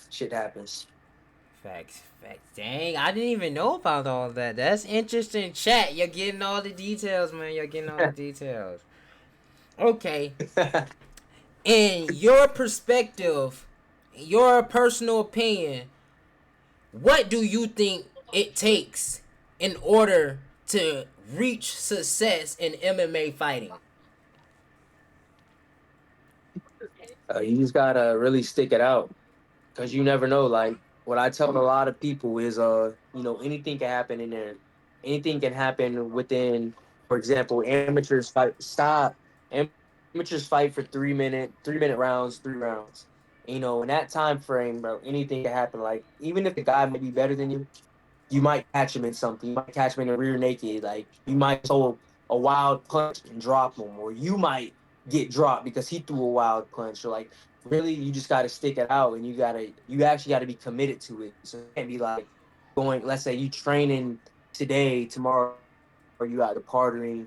Speaker 3: shit happens.
Speaker 2: Facts, facts. Dang, I didn't even know about all that. That's interesting. Chat, you're getting all the details, man. You're getting all the details. Okay. In your perspective, your personal opinion, what do you think it takes in order to reach success in MMA fighting?
Speaker 3: You just gotta really stick it out because you never know. Like what I tell a lot of people is, anything can happen in there. Anything can happen within, for example, amateurs fight. Stop. Amateurs fight for 3 minute rounds, 3 rounds. In that time frame, bro, anything can happen. Like even if the guy might be better than you might catch him in something. You might catch him in the rear naked. Like you might throw a wild punch and drop him, or you might get dropped because he threw a wild punch. Or like really, you just got to stick it out, and you actually got to be committed to it. So it can't be like going. Let's say you training today, tomorrow you out there partying,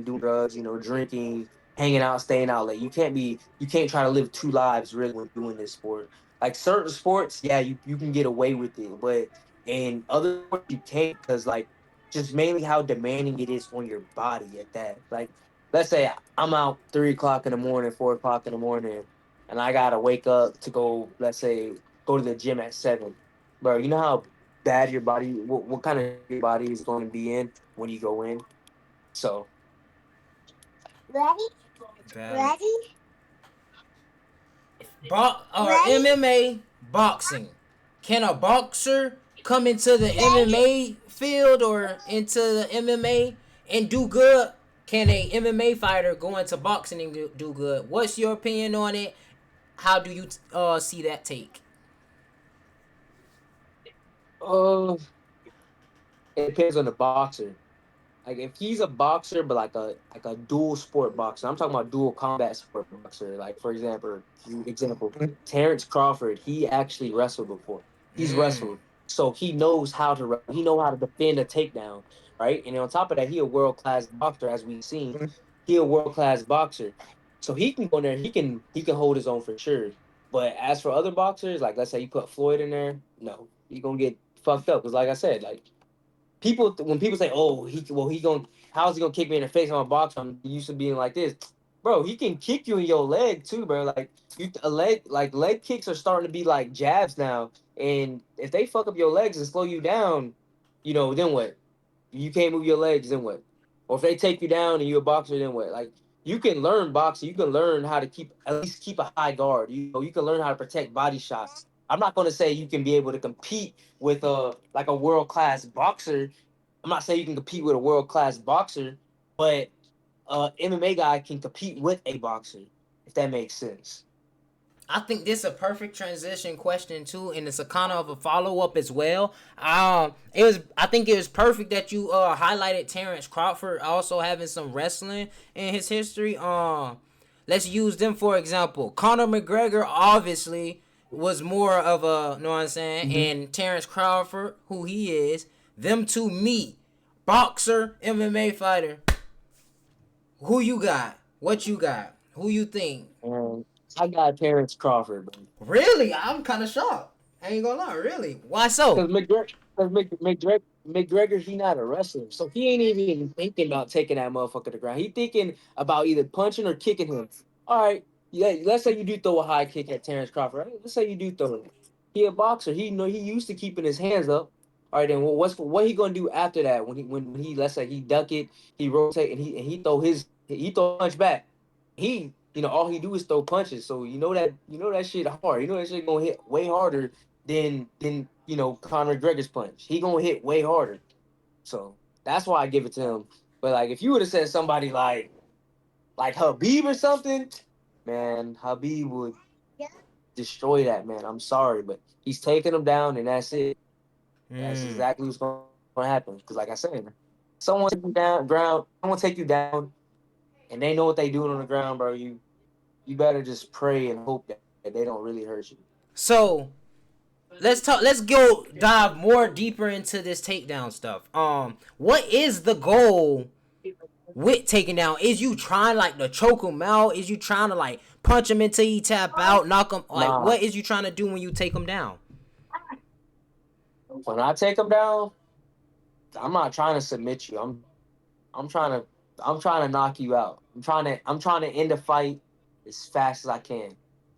Speaker 3: doing drugs, drinking, hanging out, staying out late. You can't try to live two lives really when doing this sport. Like certain sports, yeah, you can get away with it, but in other sports you can't because like just mainly how demanding it is on your body at that. Like let's say I'm out 3 o'clock in the morning, 4 o'clock in the morning, and I gotta wake up to go, let's say, go to the gym at 7. Bro, you know how bad your body, what kind of shape your body is going to be in when you go in. So
Speaker 2: Valid. Or MMA boxing. Can a boxer come into the MMA field or into the MMA and do good? Can a MMA fighter go into boxing and do good? What's your opinion on it? How do you see that take?
Speaker 3: Uh, it depends on the boxer. Like if he's a boxer, but like a dual sport boxer. I'm talking about dual combat sport boxer. Like for example, Terrence Crawford. He actually wrestled before. He's
Speaker 2: Mm.
Speaker 3: wrestled, so he knows how to he know how to defend a takedown, right? And on top of that, he a world class boxer, as we've seen. He a world class boxer, so he can go in there. He can hold his own for sure. But as for other boxers, like let's say you put Floyd in there, no, he gonna get fucked up. Because like I said, like people when people say, "Oh, he gonna how's he gonna kick me in the face? I'm a boxer. I'm used to being like this." Bro, he can kick you in your leg too, bro. Like leg kicks are starting to be like jabs now. And if they fuck up your legs and slow you down, then what? You can't move your legs, then what? Or if they take you down and you're a boxer, then what? Like you can learn boxing, you can learn how to keep a high guard. You can learn how to protect body shots. I'm not gonna say you can be able to compete with a world class boxer. I'm not saying you can compete with a world class boxer, but MMA guy can compete with a boxer, if that makes sense.
Speaker 2: I think this is a perfect transition question too, and it's a kind of a follow up as well. It was I think it was perfect that you highlighted Terrence Crawford also having some wrestling in his history. Let's use them for example. Conor McGregor obviously was more of a, you know what I'm saying,
Speaker 3: Mm-hmm.
Speaker 2: and Terrence Crawford, who he is, them two meet. Boxer, MMA fighter. Who you got? What you got? Who you think?
Speaker 3: And I got Terrence Crawford, bro.
Speaker 2: Really? I'm kind of shocked. I ain't gonna lie. Really? Why so?
Speaker 3: Because McGregor, he not a wrestler, so he ain't even thinking about taking that motherfucker to the ground. He thinking about either punching or kicking him. All right, yeah. Let's say you do throw a high kick at Terrence Crawford. Right? Let's say you do throw it. He a boxer. He used to keeping his hands up. All right, then what he gonna do after that? When he let's say he duck it, he rotate and he throw a punch back. All he do is throw punches. So you know that shit hard. You know that shit gonna hit way harder than Conor McGregor's punch. He gonna hit way harder. So that's why I give it to him. But like if you would have said somebody like Habib or something, man, Habib would destroy that man. I'm sorry, but he's taking him down and that's it. That's
Speaker 2: Mm.
Speaker 3: exactly what's gonna happen. Because like I said, someone take you down and they know what they doing on the ground, bro. You better just pray and hope that they don't really hurt you.
Speaker 2: So let's talk. Let's go dive more deeper into this takedown stuff. What is the goal with taking down? Is you trying like to choke him out? Is you trying to like punch him until he tap out, knock him? Like
Speaker 3: Nah,
Speaker 2: what is you trying to do when you take him down?
Speaker 3: when I take him down, I'm not trying to submit you. I'm trying to I'm trying to knock you out. I'm trying to end the fight as fast as I can.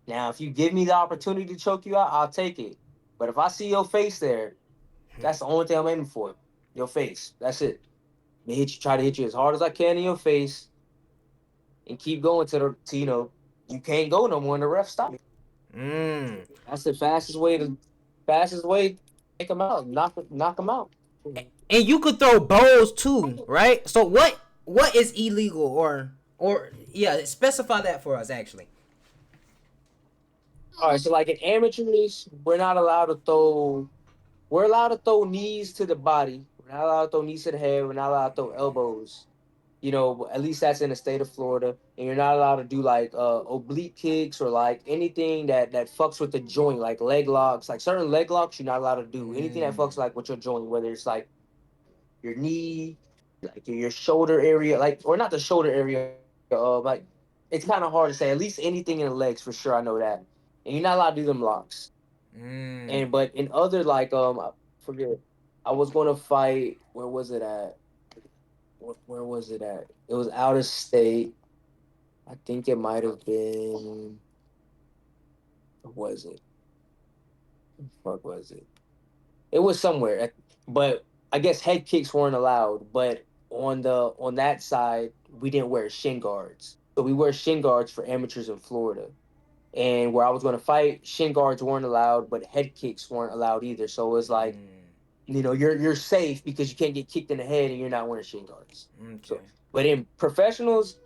Speaker 3: Now, if you give me the opportunity to choke you out, I'll take it. But if I see your face there, that's the only thing I'm aiming for. Your face. That's it. Try to hit you as hard as I can in your face, and keep going you can't go no more. And the ref stop.
Speaker 2: Mm.
Speaker 3: That's the fastest way to take them out, knock them out.
Speaker 2: And you could throw bows too, right? So what is illegal or yeah, specify that for us actually.
Speaker 3: All right, so like in amateurs, we're allowed to throw knees to the body. We're not allowed to throw knees to the head. We're not allowed to throw elbows. At least that's in the state of Florida. And you're not allowed to do like oblique kicks or like anything that fucks with the joint, like leg locks. Like certain leg locks, you're not allowed to do anything that
Speaker 2: Mm.
Speaker 3: fucks like with your joint, whether it's like your knee, like your shoulder area, like or not the shoulder area. Like it's kind of hard to say. At least anything in the legs for sure. I know that. And you're not allowed to do them locks.
Speaker 2: Mm.
Speaker 3: But in other I forget. I was going to fight. Where was it at? Where was it at? It was out of state. I think it might have been. What was it? What was it? It was somewhere. But I guess head kicks weren't allowed. But on that side, we didn't wear shin guards. So we wear shin guards for amateurs in Florida. and where I was going to fight, shin guards weren't allowed, but head kicks weren't allowed either. So it was like, you're safe because you can't get kicked in the head and you're not wearing shin guards. So,
Speaker 2: Okay.
Speaker 3: but in professionals,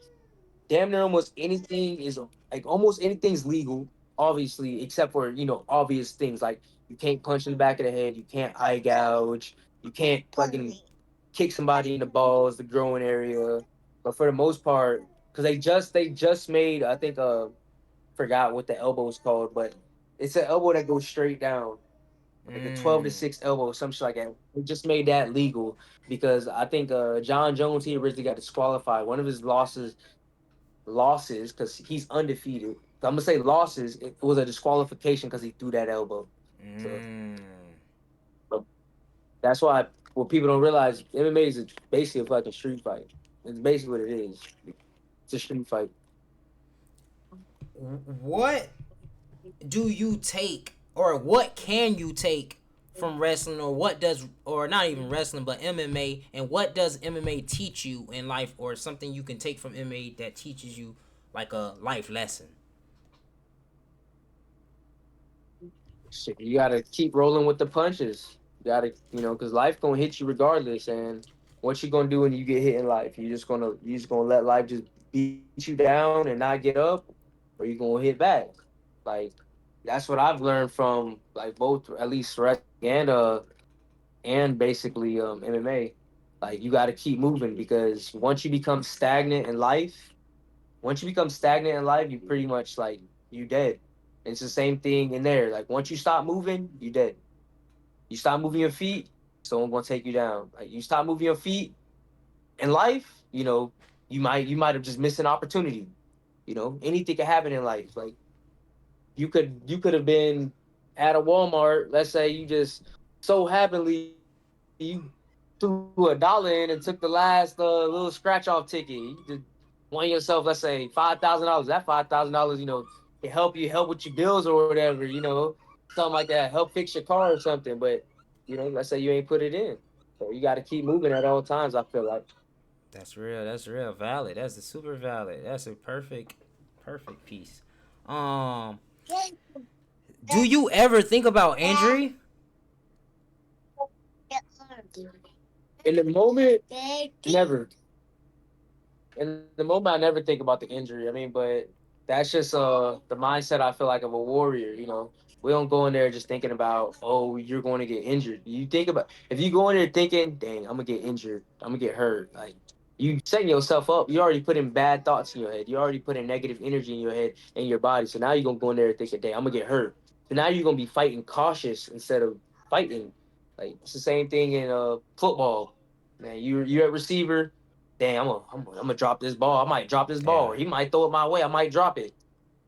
Speaker 3: damn near almost anything is like almost anything's legal, obviously, except for obvious things like you can't punch in the back of the head, you can't eye gouge, you can't fucking kick somebody in the balls, the growing area. But for the most part, because they just made, I think, forgot what the elbow is called, but it's an elbow that goes straight down, like a 12 to 6 elbow, some shit like that. We just made that legal because I think John Jones, he originally got disqualified. One of his losses because he's undefeated. So I'm gonna say losses. It was a disqualification because he threw that elbow. So but that's why what people don't realize, MMA is basically a fucking street fight. It's basically what it is. It's a street fight.
Speaker 2: What do you take, or what can you take from wrestling, or what does, or not even wrestling, but MMA, and what does MMA teach you in life, or something you can take from MMA that teaches you like a life lesson?
Speaker 3: Shit, you gotta keep rolling with the punches. You gotta, because life gonna hit you regardless. And what you gonna do when you get hit in life? You just gonna let life just beat you down and not get up, or you gonna hit back? Like that's what I've learned from like both, at least wrestling and basically MMA. Like you got to keep moving because once you become stagnant in life, you pretty much like you dead. And it's the same thing in there. Like once you stop moving, you dead. You stop moving your feet, someone gonna take you down. Like you stop moving your feet in life, you might have just missed an opportunity. Anything could happen in life. Like you could have been at a Walmart. Let's say you just so happenly you threw $1 in and took the last little scratch off ticket. You just won yourself, let's say $5,000. That $5,000, can help with your bills or whatever. Something like that. Help fix your car or something. But let's say you ain't put it in, so you got to keep moving at all times. I feel like.
Speaker 2: That's real. That's real. Valid. That's a super valid. That's a perfect piece. Um, do you ever think about injury?
Speaker 3: In the moment, never. In the moment, I never think about the injury. I mean, but that's just the mindset I feel like of a warrior. We don't go in there just thinking about, oh, you're going to get injured. You think about, if you go in there thinking, dang, I'm gonna get injured, I'm gonna get hurt, like you setting yourself up. You already put in bad thoughts in your head. You already put in negative energy in your head and your body. So now you're gonna go in there thinking, dang, I'm gonna get hurt. So now you're gonna be fighting cautious instead of fighting. Like it's the same thing in football. Man, you're a receiver. Damn, I'm gonna drop this ball. I might drop this ball,
Speaker 2: Yeah.
Speaker 3: or he might throw it my way. I might drop it.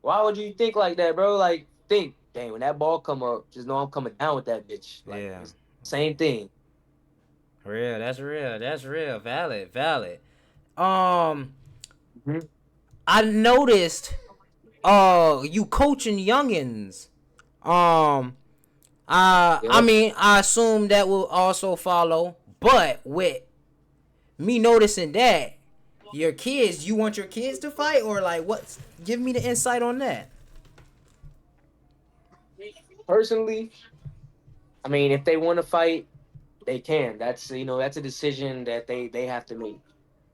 Speaker 3: Why would you think like that, bro? Like, think, dang, when that ball come up, just know I'm coming down with that bitch. Like,
Speaker 2: Yeah.
Speaker 3: it's same thing.
Speaker 2: Real. That's real. That's real. Valid. Valid. Um,
Speaker 3: Mhm.
Speaker 2: I noticed you coaching youngins. Um, I
Speaker 3: Yep.
Speaker 2: mean, I assume that will also follow, but with me noticing that your kids, you want your kids to fight, or like what? Give me the insight on that.
Speaker 3: Personally, I mean, if they want to fight, they can. That's a decision that they have to make.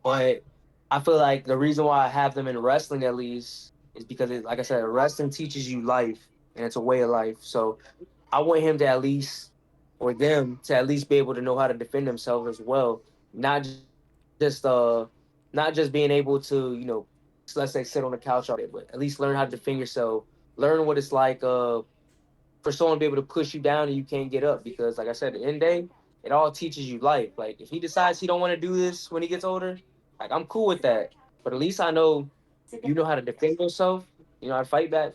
Speaker 3: But I feel like the reason why I have them in wrestling at least is because, like I said, wrestling teaches you life and it's a way of life. So I want him to at least, or them to at least be able to know how to defend themselves as well. Not not just being able to, let's say sit on the couch all day, but at least learn how to defend yourself. Learn what it's like for someone to be able to push you down and you can't get up. Because like I said, at the end of the day, it all teaches you life. Like if he decides he don't want to do this when he gets older, like I'm cool with that. But at least I know you know how to defend yourself, you know how to fight back,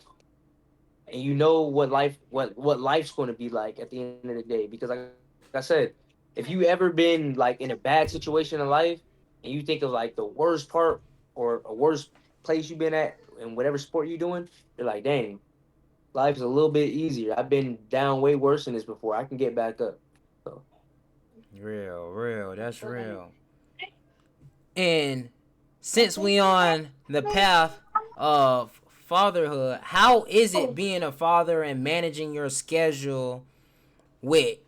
Speaker 3: and you know what life's going to be like at the end of the day. Because like I said, if you ever been like in a bad situation in life and you think of like the worst part or a worst place you've been at in whatever sport you're doing, you're like, dang, life's a little bit easier. I've been down way worse than this before. I can get back up. So
Speaker 2: Real, real. That's real. And since we on the path of fatherhood. How is it being a father and managing your schedule with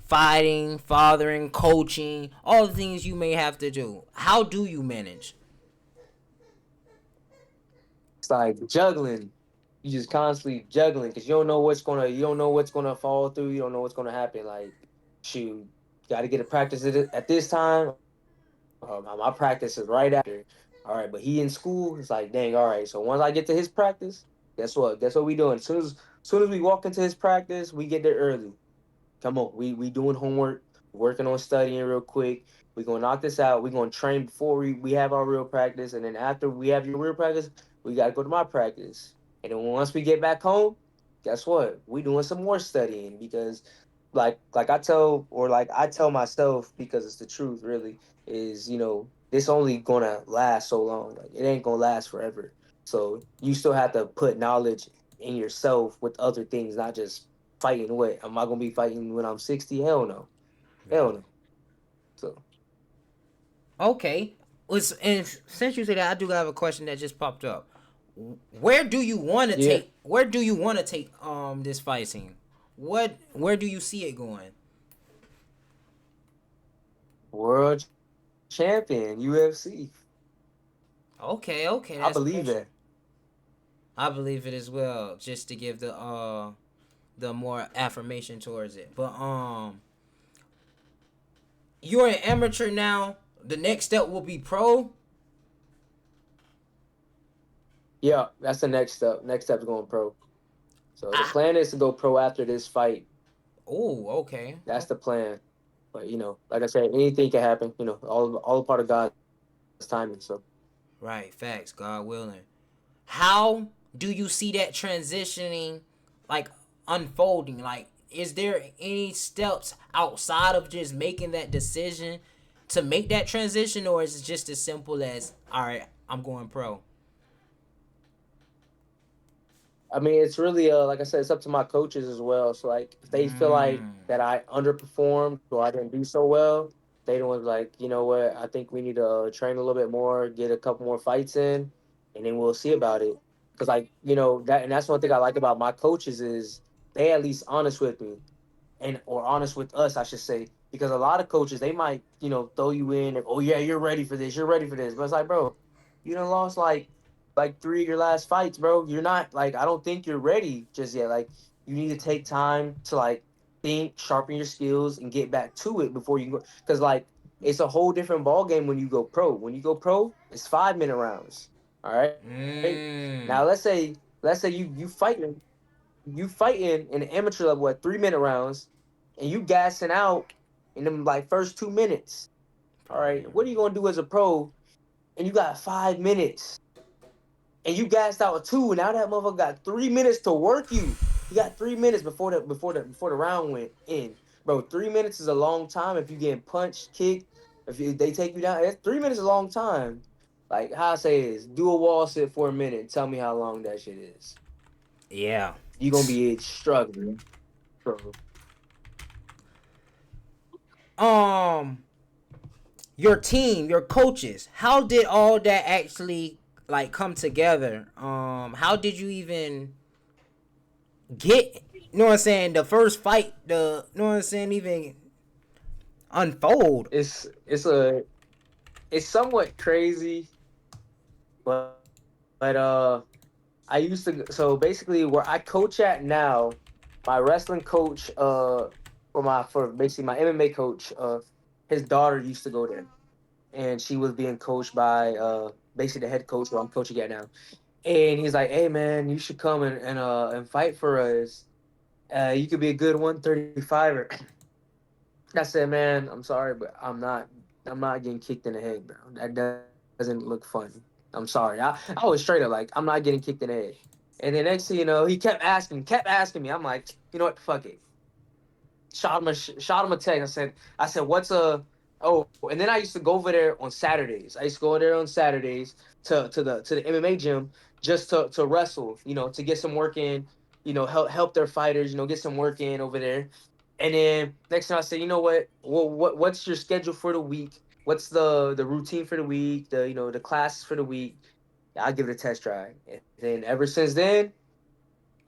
Speaker 2: fighting, fathering, coaching, all the things you may have to do? How do you manage?
Speaker 3: It's like juggling. You just constantly juggling because you don't know what's gonna fall through. You don't know what's gonna happen. Like, shoot, got to get a practice at this time. My practice is right after. All right, but he in school. It's like, dang. All right. So once I get to his practice, guess what? Guess what we doing? As soon as we walk into his practice, we get there early. Come on, we doing homework, working on studying real quick. We gonna knock this out. We gonna train before we have our real practice, and then after we have your real practice, we gotta go to my practice. And then once we get back home, guess what? We doing some more studying because, like I tell myself because it's the truth. Really, is this only gonna last so long. Like it ain't gonna last forever. So you still have to put knowledge in yourself with other things, not just fighting. What am I gonna be fighting when I'm 60? Hell no, hell no. So
Speaker 2: Okay. And since you say that, I do have a question that just popped up. Where do you want to
Speaker 3: yeah,
Speaker 2: take? Where do you want to take this fight scene? Where do you see it going?
Speaker 3: world champion, UFC.
Speaker 2: Okay,
Speaker 3: I
Speaker 2: okay,
Speaker 3: believe
Speaker 2: that's
Speaker 3: that.
Speaker 2: perfect. I believe it as well, just to give the more affirmation towards it. But you're an amateur now. The next step will be pro.
Speaker 3: Yeah, that's the next step. Next step is going pro. So the
Speaker 2: Ah,
Speaker 3: plan is to go pro after this fight.
Speaker 2: oh, okay.
Speaker 3: That's the plan. But like I said, anything can happen. All part of God's timing. So
Speaker 2: Right, facts. God willing. How do you see that transitioning, like unfolding? Like, is there any steps outside of just making that decision to make that transition, or is it just as simple as, all right, I'm going pro?
Speaker 3: I mean, it's really like I said, it's up to my coaches as well. So like, if they feel like
Speaker 2: Mm,
Speaker 3: that I underperformed or I didn't do so well, they don't like, you know what? I think we need to train a little bit more, get a couple more fights in, and then we'll see about it. Because like that's one thing I like about my coaches is they at least honest with me and or honest with us, I should say, because a lot of coaches they might throw you in and oh yeah you're ready for this, you're ready for this, but it's like bro, you done lost like three of your last fights, bro. You're not like I don't think you're ready just yet. Like you need to take time to like think, sharpen your skills, and get back to it before you go. Because like it's a whole different ball game when you go pro. When you go pro, it's 5 minute rounds. All right. Now
Speaker 2: mm,
Speaker 3: let's say you fighting in the amateur level at 3 minute rounds, and you gassing out in them like first 2 minutes. All right, what are you gonna do as a pro? And you got 5 minutes, and you gassed out with two. And now that motherfucker got 3 minutes to work you. He got 3 minutes before the round went in, bro. 3 minutes is a long time if you getting punched, kicked. They take you down, 3 minutes is a long time. Like how I say is, do a wall sit for a minute and tell me how long that shit is.
Speaker 2: yeah.
Speaker 3: You gonna be struggling, bro.
Speaker 2: Um, your team, your coaches, how did all that actually like come together? How did you even get? You know what I'm saying? The first fight, you know what I'm saying, even unfold.
Speaker 3: It's somewhat crazy, but I used to so basically where I coach at now, my wrestling coach for basically my MMA coach, his daughter used to go there, and she was being coached by basically the head coach where I'm coaching at now. And he's like, "Hey man, you should come and fight for us. You could be a good 135er." I said, "Man, I'm sorry, but I'm not getting kicked in the head, bro. That doesn't look funny. I'm sorry." I was straight up like, "I'm not getting kicked in the head." And then next thing you know, he kept asking me. I'm like, "You know what? Fuck it." Shot him a text. I said, "What's a?" Oh, and then I used to go over there on Saturdays. I used to go there on Saturdays to the MMA gym just to wrestle. To get some work in. Help their fighters. Get some work in over there. And then next time I said, "You know what? Well, what's your schedule for the week? What's the routine for the week? The classes for the week?" I'll give it a test drive. And then ever since then,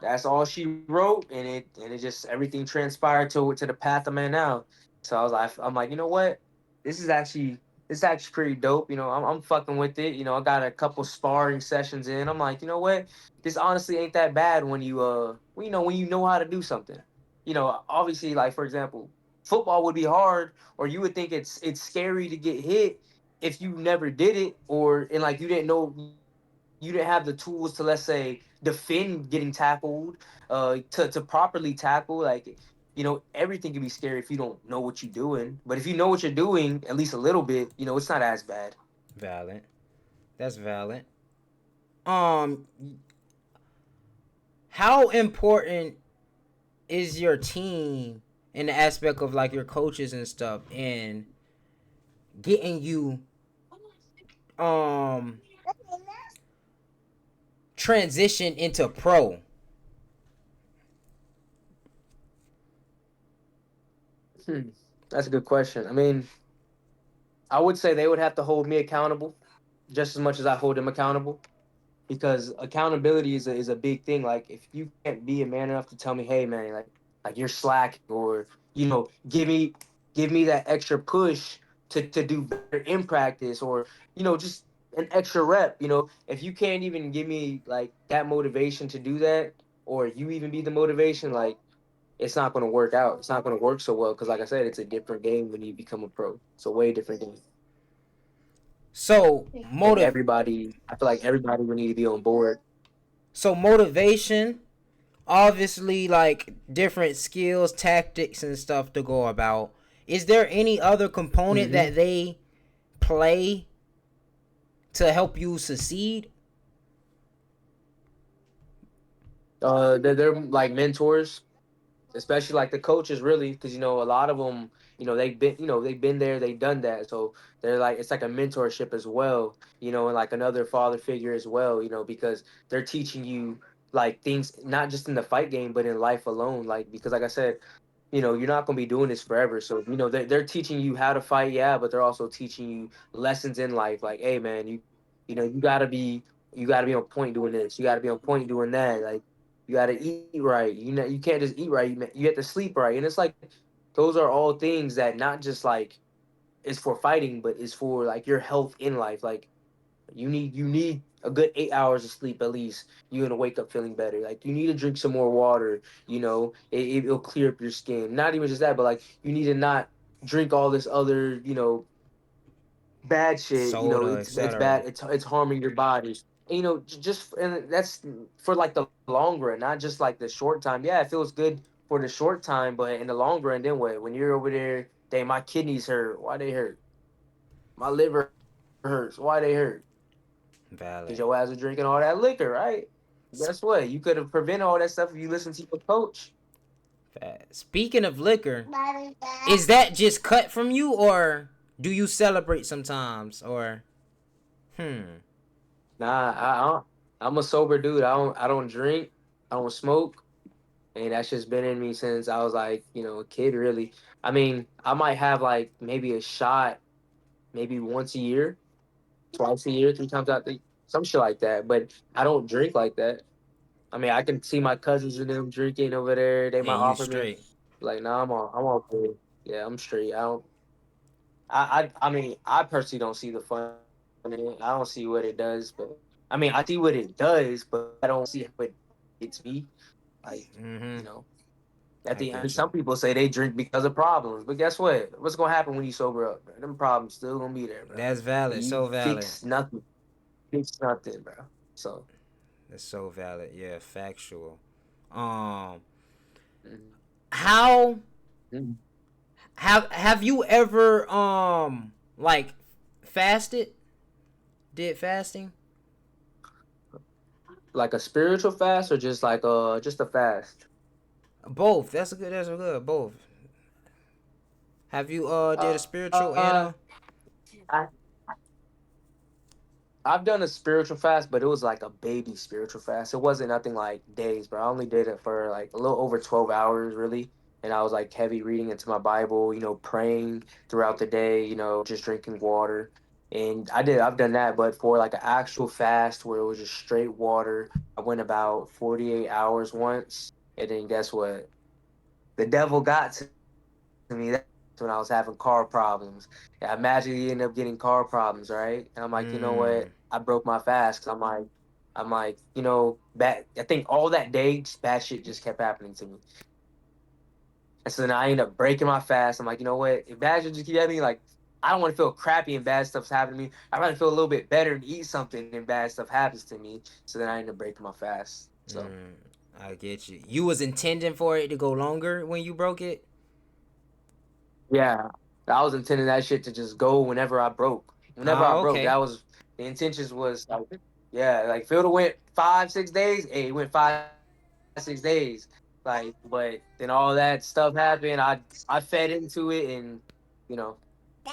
Speaker 3: that's all she wrote, and it just everything transpired to the path I'm in now. So I'm like, you know what? This is actually this is actually pretty dope. I'm fucking with it. I got a couple sparring sessions in. I'm like, you know what? This honestly ain't that bad when when you know how to do something. Obviously, like for example, football would be hard, or you would think it's scary to get hit if you never did it, or and like you didn't have the tools to, let's say, defend getting tackled, to properly tackle. Like, everything can be scary if you don't know what you're doing. But if you know what you're doing, at least a little bit, it's not as bad.
Speaker 2: Valid. That's valid. Um, how important is your team in the aspect of like your coaches and stuff in getting you um transition into pro?
Speaker 3: Hmm. That's a good question. I mean, I would say they would have to hold me accountable just as much as I hold them accountable, because accountability is a big thing. Like if you can't be a man enough to tell me, hey man, like you're slacking, or give me that extra push to do better in practice, or just an extra rep. If you can't even give me like that motivation to do that, or you even be the motivation, like it's not going to work out. It's not going to work so well, because like I said, it's a different game when you become a pro. It's a way different game.
Speaker 2: So
Speaker 3: And
Speaker 2: motive
Speaker 3: everybody, I feel like everybody would need to be on board.
Speaker 2: so motivation, obviously like different skills, tactics and stuff to go about. Is there any other component
Speaker 3: Hmm.
Speaker 2: that they play to help you succeed?
Speaker 3: They're like mentors, especially like the coaches, really, because a lot of them, they've been there, they've done that, so they're like it's like a mentorship as well, and like another father figure as well, because they're teaching you like things not just in the fight game but in life alone, like because like I said, you're not going to be doing this forever. So, they're teaching you how to fight, yeah, but they're also teaching you lessons in life. Like, hey, man, you gotta be on point doing this. You gotta be on point doing that. Like, you gotta eat right. You can't just eat right. You have to sleep right. And it's like those are all things that not just like is for fighting, but is for like your health in life. Like, you need a good 8 hours of sleep at least. You're gonna wake up feeling better. Like you need to drink some more water. It'll clear up your skin. Not even just that, but like you need to not drink all this other bad shit.
Speaker 2: Soda,
Speaker 3: It's
Speaker 2: etc.
Speaker 3: bad. It's harming your body. And, and that's for like the long run, not just like the short time. Yeah, it feels good for the short time, but in the long run, then what? When you're over there, dang, my kidneys hurt. Why they hurt? My liver hurts. Why they hurt? Because your ass
Speaker 2: Valid.
Speaker 3: was drinking all that liquor, right? Guess what? You could have prevented all that stuff if you listened to your coach.
Speaker 2: Speaking of liquor, is that just cut from you, or do you celebrate sometimes? Or hmm,
Speaker 3: Nah, I'm a sober dude. I don't drink. I don't smoke. And that's just been in me since I was like, a kid, really. I mean, I might have like maybe a shot, maybe once a year, twice a year, 3 times out the some shit like that. But I don't drink like that. I mean, I can see my cousins and them drinking over there. They might
Speaker 2: and you
Speaker 3: offer me,
Speaker 2: straight?
Speaker 3: like, nah, I'm all good. Yeah, I'm straight. I mean, I personally don't see the fun in it. I don't see what it does, but I mean, I see what it does, but I don't see how it benefits me. Like, you
Speaker 2: Mm-hmm.
Speaker 3: know,
Speaker 2: I
Speaker 3: I mean,
Speaker 2: get
Speaker 3: some
Speaker 2: you.
Speaker 3: people say they drink because of problems, but guess what? What's gonna happen when you sober up, bro? Them problems still gonna be there, bro.
Speaker 2: That's
Speaker 3: And
Speaker 2: valid.
Speaker 3: you
Speaker 2: So valid.
Speaker 3: fix nothing. Fix nothing, bro. So,
Speaker 2: That's so valid. Yeah, factual. Um,
Speaker 3: mm,
Speaker 2: how
Speaker 3: mm.
Speaker 2: have you ever like fasted? Did fasting?
Speaker 3: Like a spiritual fast or just a fast?
Speaker 2: Both. That's a good both. Have you did a
Speaker 3: Uh,
Speaker 2: spiritual and a
Speaker 3: I I've done a spiritual fast, but it was like a baby spiritual fast. It wasn't nothing like days, bro. I only did it for like a little over 12 hours, really. And I was like heavy reading into my Bible, praying throughout the day, just drinking water. And I've done that, but for like an actual fast where it was just straight water, I went about 48 hours once. And then guess what? The devil got to me. That's when I was having car problems. Yeah, imagine you end up getting car problems, right? And I'm like, you know what? I broke my fast. 'Cause I think all that day, just bad shit just kept happening to me. And so then I ended up breaking my fast. I'm like, you know what? If bad shit just keep happening, like, I don't want to feel crappy and bad stuff's happening to me. I'd rather feel a little bit better and eat something and bad stuff happens to me. So then I ended up breaking my fast. So
Speaker 2: Mm, I get you. You was intending for it to go longer when you broke it.
Speaker 3: yeah, I was intending that shit to just go whenever I broke. Whenever I
Speaker 2: Oh,
Speaker 3: broke, that
Speaker 2: okay.
Speaker 3: was the intentions was like, yeah, like Fielder went 5 6 days. Hey, he went 5 6 days. Like, but then all that stuff happened. I fed into it, and you know,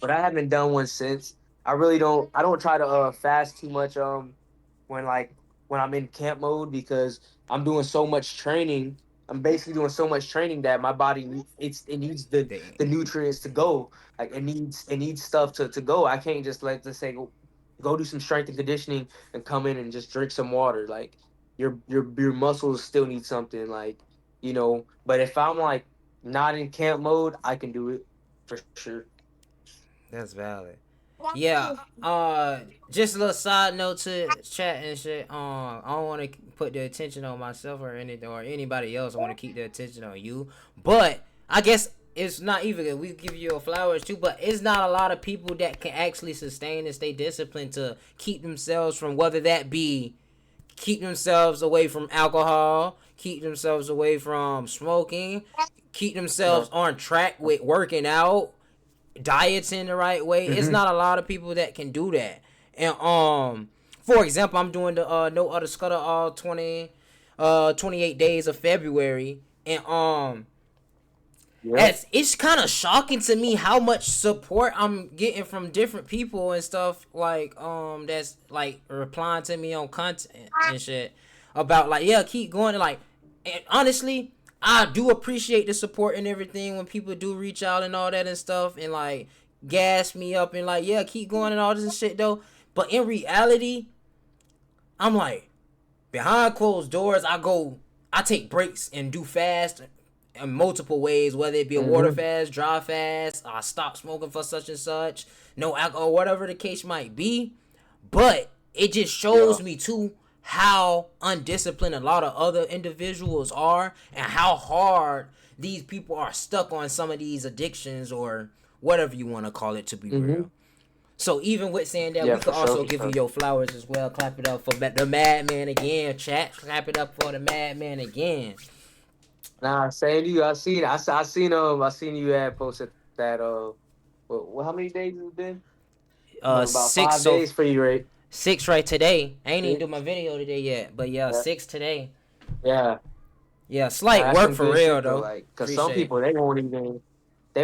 Speaker 3: but I haven't done one since. I don't try to fast too much when like when I'm in camp mode because I'm doing so much training. I'm basically doing so much training that my body it needs
Speaker 2: They,
Speaker 3: the nutrients to go. Like it needs stuff to go. I can't just let let's say go do some strength and conditioning and come in and just drink some water. Like your muscles still need something. Like but if I'm like not in camp mode, I can do it for sure.
Speaker 2: that's valid. Yeah. Just a little side note to chat and shit. I don't want to put the attention on myself or anything or anybody else. I want to keep the attention on you. But I guess it's not even we give you your flowers too. But it's not a lot of people that can actually sustain and stay disciplined to keep themselves from whether that be keep themselves away from alcohol, keep themselves away from smoking, keep themselves
Speaker 3: No.
Speaker 2: on track with working out, dieting the right way. It's
Speaker 3: Mm-hmm.
Speaker 2: not a lot of people that can do that. And for example, I'm doing the no other scudder all 28 days of February, and
Speaker 3: Yep.
Speaker 2: as it's kind of shocking to me how much support I'm getting from different people and stuff like that's like replying to me on content and shit about like yeah keep going like and honestly I do appreciate the support and everything when people do reach out and all that and stuff and like gas me up and like yeah keep going and all this and shit though, but in reality I'm like behind closed doors I take breaks and do fast in multiple ways, whether it be a water
Speaker 3: Mm-hmm.
Speaker 2: fast, dry fast, I stop smoking for such and such, no alcohol, whatever the case might be. But it just shows
Speaker 3: Yeah.
Speaker 2: me too how undisciplined a lot of other individuals are and how hard these people are stuck on some of these addictions or whatever you want to call it to be real.
Speaker 3: Mm-hmm.
Speaker 2: So even with saying that,
Speaker 3: Yeah,
Speaker 2: we could
Speaker 3: for sure,
Speaker 2: also
Speaker 3: for
Speaker 2: give you
Speaker 3: sure.
Speaker 2: your flowers as well. Clap it up for the Madman again, chat. Clap it up for the Madman again.
Speaker 3: Nah, same to you. I seen you had posted that how many days has it been? About
Speaker 2: Six
Speaker 3: 5 days
Speaker 2: so
Speaker 3: for you, right?
Speaker 2: 6 right today. I ain't even do
Speaker 3: Six.
Speaker 2: my video today yet, but yeah,
Speaker 3: Yeah.
Speaker 2: 6 today.
Speaker 3: Yeah.
Speaker 2: Yeah,
Speaker 3: Nah,
Speaker 2: slight
Speaker 3: that's
Speaker 2: work
Speaker 3: some
Speaker 2: for
Speaker 3: good
Speaker 2: real
Speaker 3: shit though.
Speaker 2: though.
Speaker 3: Like, cause some
Speaker 2: Appreciate it.
Speaker 3: people they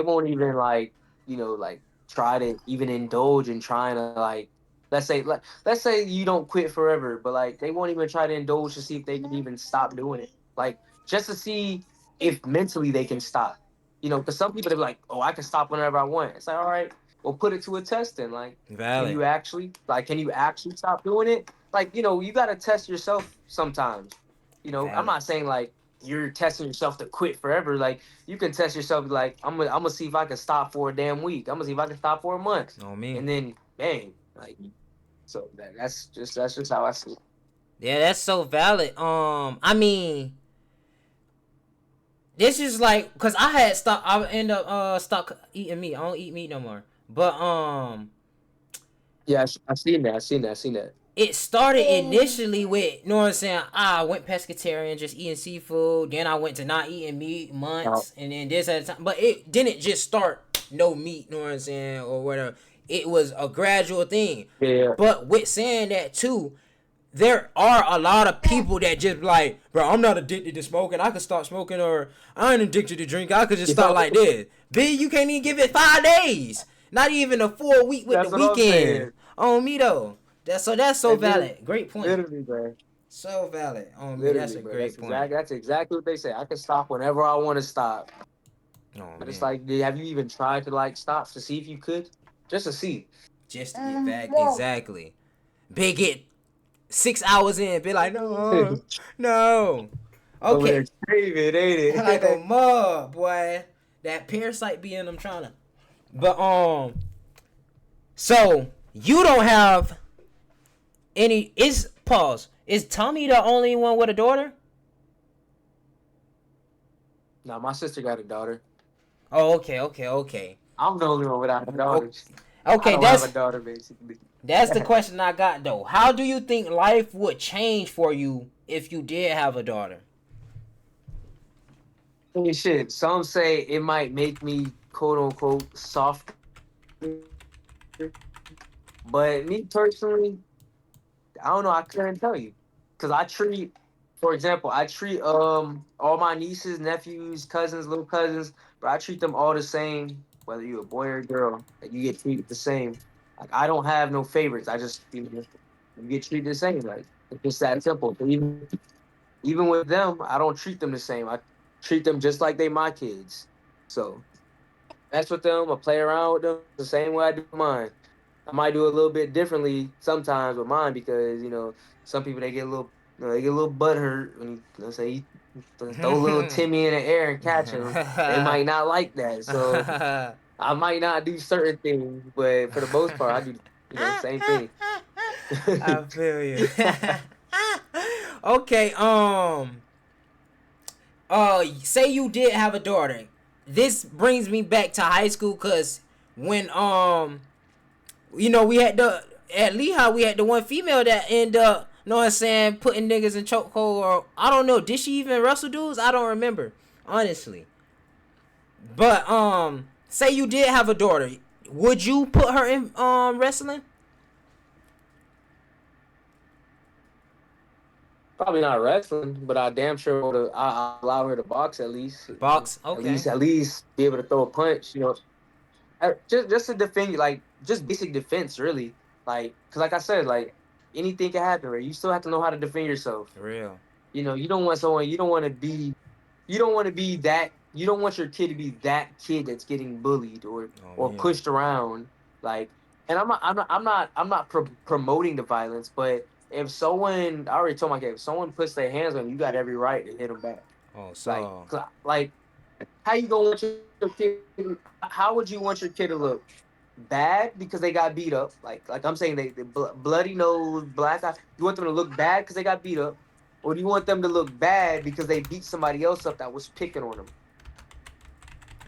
Speaker 3: won't even like like try to even indulge in trying to like let's say you don't quit forever, but like they won't even try to indulge to see if they can even stop doing it. Like just to see if mentally they can stop. Because some people they're like, oh, I can stop whenever I want. It's like, all right, well, put it to a test then. Like,
Speaker 2: Valid.
Speaker 3: can you actually stop doing it? Like, you got to test yourself sometimes. I'm
Speaker 2: Valid.
Speaker 3: not saying like you're testing yourself to quit forever. Like, you can test yourself like I'm gonna see if I can stop for a damn week. I'm gonna see if I can stop for a month,
Speaker 2: On me.
Speaker 3: and then bang, like so that's just how I see it.
Speaker 2: Yeah, that's so valid. I mean, this is like, cause I had stopped. I end up stop eating meat. I don't eat meat no more. But
Speaker 3: Yeah, I seen that. I seen that. I seen that.
Speaker 2: it started initially with, you know what I'm saying? I went pescatarian, just eating seafood. Then I went to not eating meat
Speaker 3: Uh,
Speaker 2: months, and then this at a time. But it didn't just start no meat, you know what I'm saying, or whatever. It was a gradual thing.
Speaker 3: yeah,
Speaker 2: But with saying that too, there are a lot of people that just like, bro, I'm not addicted to smoking. I could stop smoking, or I ain't addicted to drink. I could just
Speaker 3: you
Speaker 2: start
Speaker 3: know,
Speaker 2: like this. B, you can't even give it 5 days. Not even a full week with the
Speaker 3: that's what I'm
Speaker 2: weekend.
Speaker 3: saying.
Speaker 2: On me though. That's so
Speaker 3: They literally,
Speaker 2: valid. Great point.
Speaker 3: literally, man.
Speaker 2: So valid. On me. That's
Speaker 3: Literally,
Speaker 2: a
Speaker 3: bro.
Speaker 2: great point.
Speaker 3: That's exactly what they say. I can stop whenever I want to stop.
Speaker 2: Oh
Speaker 3: But it's
Speaker 2: man.
Speaker 3: like, have you even tried to like stop to see if you could? Just to see.
Speaker 2: Just to get back. Exactly. Big it 6 hours in. Be like, no, no.
Speaker 3: Over
Speaker 2: Okay.
Speaker 3: there craving, ain't
Speaker 2: Like a
Speaker 3: it?
Speaker 2: mug, boy. That parasite be in them trying to. But so you don't have any. Is pause. Is Tommy the only one with a daughter?
Speaker 3: Nah, my sister got a daughter.
Speaker 2: Oh, okay.
Speaker 3: I'm the only one without a daughter. I
Speaker 2: Okay,
Speaker 3: don't have a daughter, basically.
Speaker 2: that's the question I got though. How do you think life would change for you if you did have a daughter?
Speaker 3: Hey, shit, some say it might make me quote unquote softer, but me personally, I don't know. I couldn't tell you because for example, I treat all my nieces, nephews, cousins, little cousins, but I treat them all the same, whether you a boy or a girl. Like you get treated the same. Like I don't have no favorites. I just you get treated the same. Like it's just that simple. But even with them, I don't treat them the same. I treat them just like they my kids. So mess with them, I play around with them the same way I do mine. I might do a little bit differently sometimes with mine because some people they get a little they get a little butt hurt when say you throw a little Timmy in the air and catch him. They might not like that, so I might not do certain things, but for the most part, I do same thing.
Speaker 2: I feel you. Okay, say you did have a daughter. This brings me back to high school cuz when we had the at Lehigh we had the one female that ended up, know what I'm saying, putting niggas in chokehold, or I don't know, did she even wrestle dudes? I don't remember, honestly. But say you did have a daughter, would you put her in wrestling?
Speaker 3: Probably not wrestling, but I damn sure would. I allow her to box at least.
Speaker 2: Box, okay.
Speaker 3: At least be able to throw a punch. Just to defend you, like just basic defense, really. Cause like I said, like anything can happen. Right? You still have to know how to defend yourself.
Speaker 2: Real.
Speaker 3: You don't want someone. You don't want to be. You don't want to be that. You don't want your kid to be that kid that's getting bullied
Speaker 2: Oh
Speaker 3: or
Speaker 2: yeah.
Speaker 3: pushed around. Like, and I'm not promoting the violence, but if someone, I already told my kid, if someone puts their hands on you, you got every right to hit them back.
Speaker 2: Oh,
Speaker 3: Like,
Speaker 2: so
Speaker 3: like, how you gonna want your kid? How would you want your kid to look? Bad because they got beat up. Like I'm saying, they bloody nose, black eye. You want them to look bad because they got beat up, or do you want them to look bad because they beat somebody else up that was picking on them?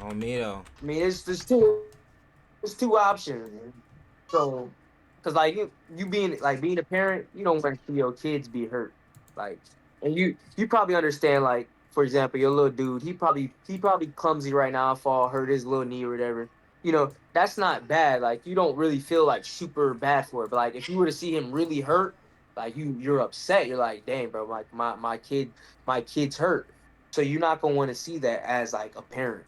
Speaker 2: on me though.
Speaker 3: I mean, it's two options. So, because like you being a parent, you don't want to see your kids be hurt. Like, and you probably understand. Like, for example, your little dude, he probably clumsy right now, fall, hurt his little knee or whatever. That's not bad. Like, you don't really feel like super bad for it. But like, if you were to see him really hurt, like you're upset. You're like, dang, bro, like my kid's hurt. So you're not gonna want to see that as like a parent.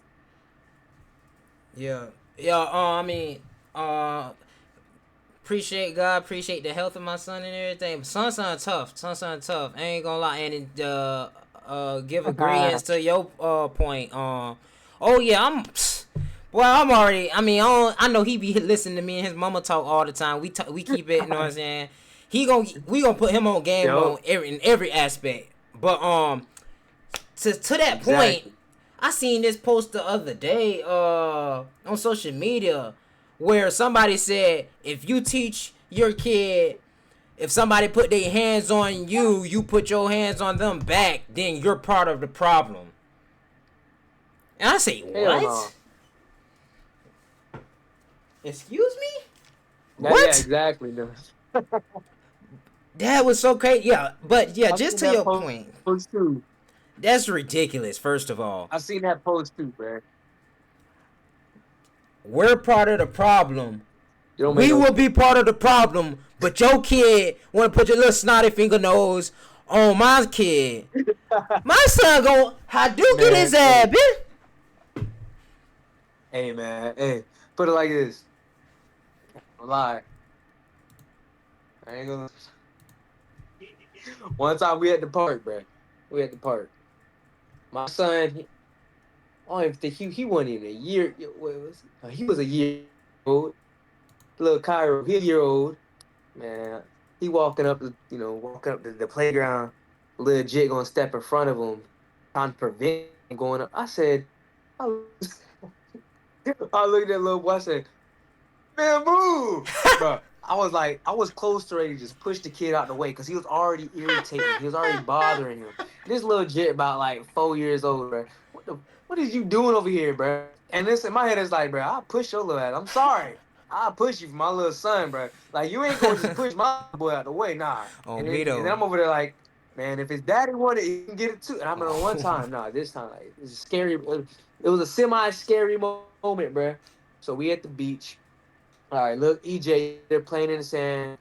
Speaker 2: Yeah. Yeah, I mean, uh appreciate God, appreciate the health of my son and everything. But son tough. Son tough. I ain't gonna lie. And give agreements to your point. Oh yeah, I'm already. I mean, I know he be listening to me and his mama talk all the time. We keep it. You know what I'm saying? We gonna put him on game
Speaker 3: Yo,
Speaker 2: mode in every aspect. But to that point,
Speaker 3: exactly.
Speaker 2: I seen this post the other day on social media where somebody said if you teach your kid, if somebody put their hands on you, you put your hands on them back, then you're part of the problem. And I say,
Speaker 3: Hell
Speaker 2: what?
Speaker 3: no.
Speaker 2: Excuse me?
Speaker 3: Yeah,
Speaker 2: What?
Speaker 3: exactly. No.
Speaker 2: That was so crazy. Yeah, but yeah,
Speaker 3: I've
Speaker 2: just
Speaker 3: seen
Speaker 2: to
Speaker 3: that
Speaker 2: your
Speaker 3: post
Speaker 2: point,
Speaker 3: too.
Speaker 2: that's ridiculous. First of all,
Speaker 3: I've seen that post too, man.
Speaker 2: we're part of the problem.
Speaker 3: It don't make
Speaker 2: We
Speaker 3: no
Speaker 2: will
Speaker 3: sense.
Speaker 2: be part of the problem, but your kid want to put your little snotty finger nose on my kid. My son gon' Hadouken
Speaker 3: Man,
Speaker 2: his ass,
Speaker 3: hey,
Speaker 2: bitch.
Speaker 3: hey, man, hey. Put it like this. I'm lie. I ain't gonna. One time we at the park, bro. We at the park. My son, I don't even think he wasn't even a year. Wait, was he? No, he was a year old. little Cairo, he a year old, man. He walking up, walking up the playground, legit gonna step in front of him, trying to prevent him going up. I said, I, I looked at that little boy. I said, man, move, bro. I was close to ready to just push the kid out the way because he was already irritating. He was already bothering him. This little jit about like 4 years old, bro. What is you doing over here, bro? And this in my head is like, bro, I'll push your little ass. I'm sorry. I'll push you for my little son, bro. Like you ain't gonna just push my boy out the way, nah.
Speaker 2: On me
Speaker 3: And then
Speaker 2: though.
Speaker 3: I'm over there like, man, if his daddy wanted, he can get it too. And I remember one
Speaker 2: Oh.
Speaker 3: time, nah, this time like it was scary. It was a semi scary moment, bro. So we at the beach. All right, look, EJ, they're playing in the sand.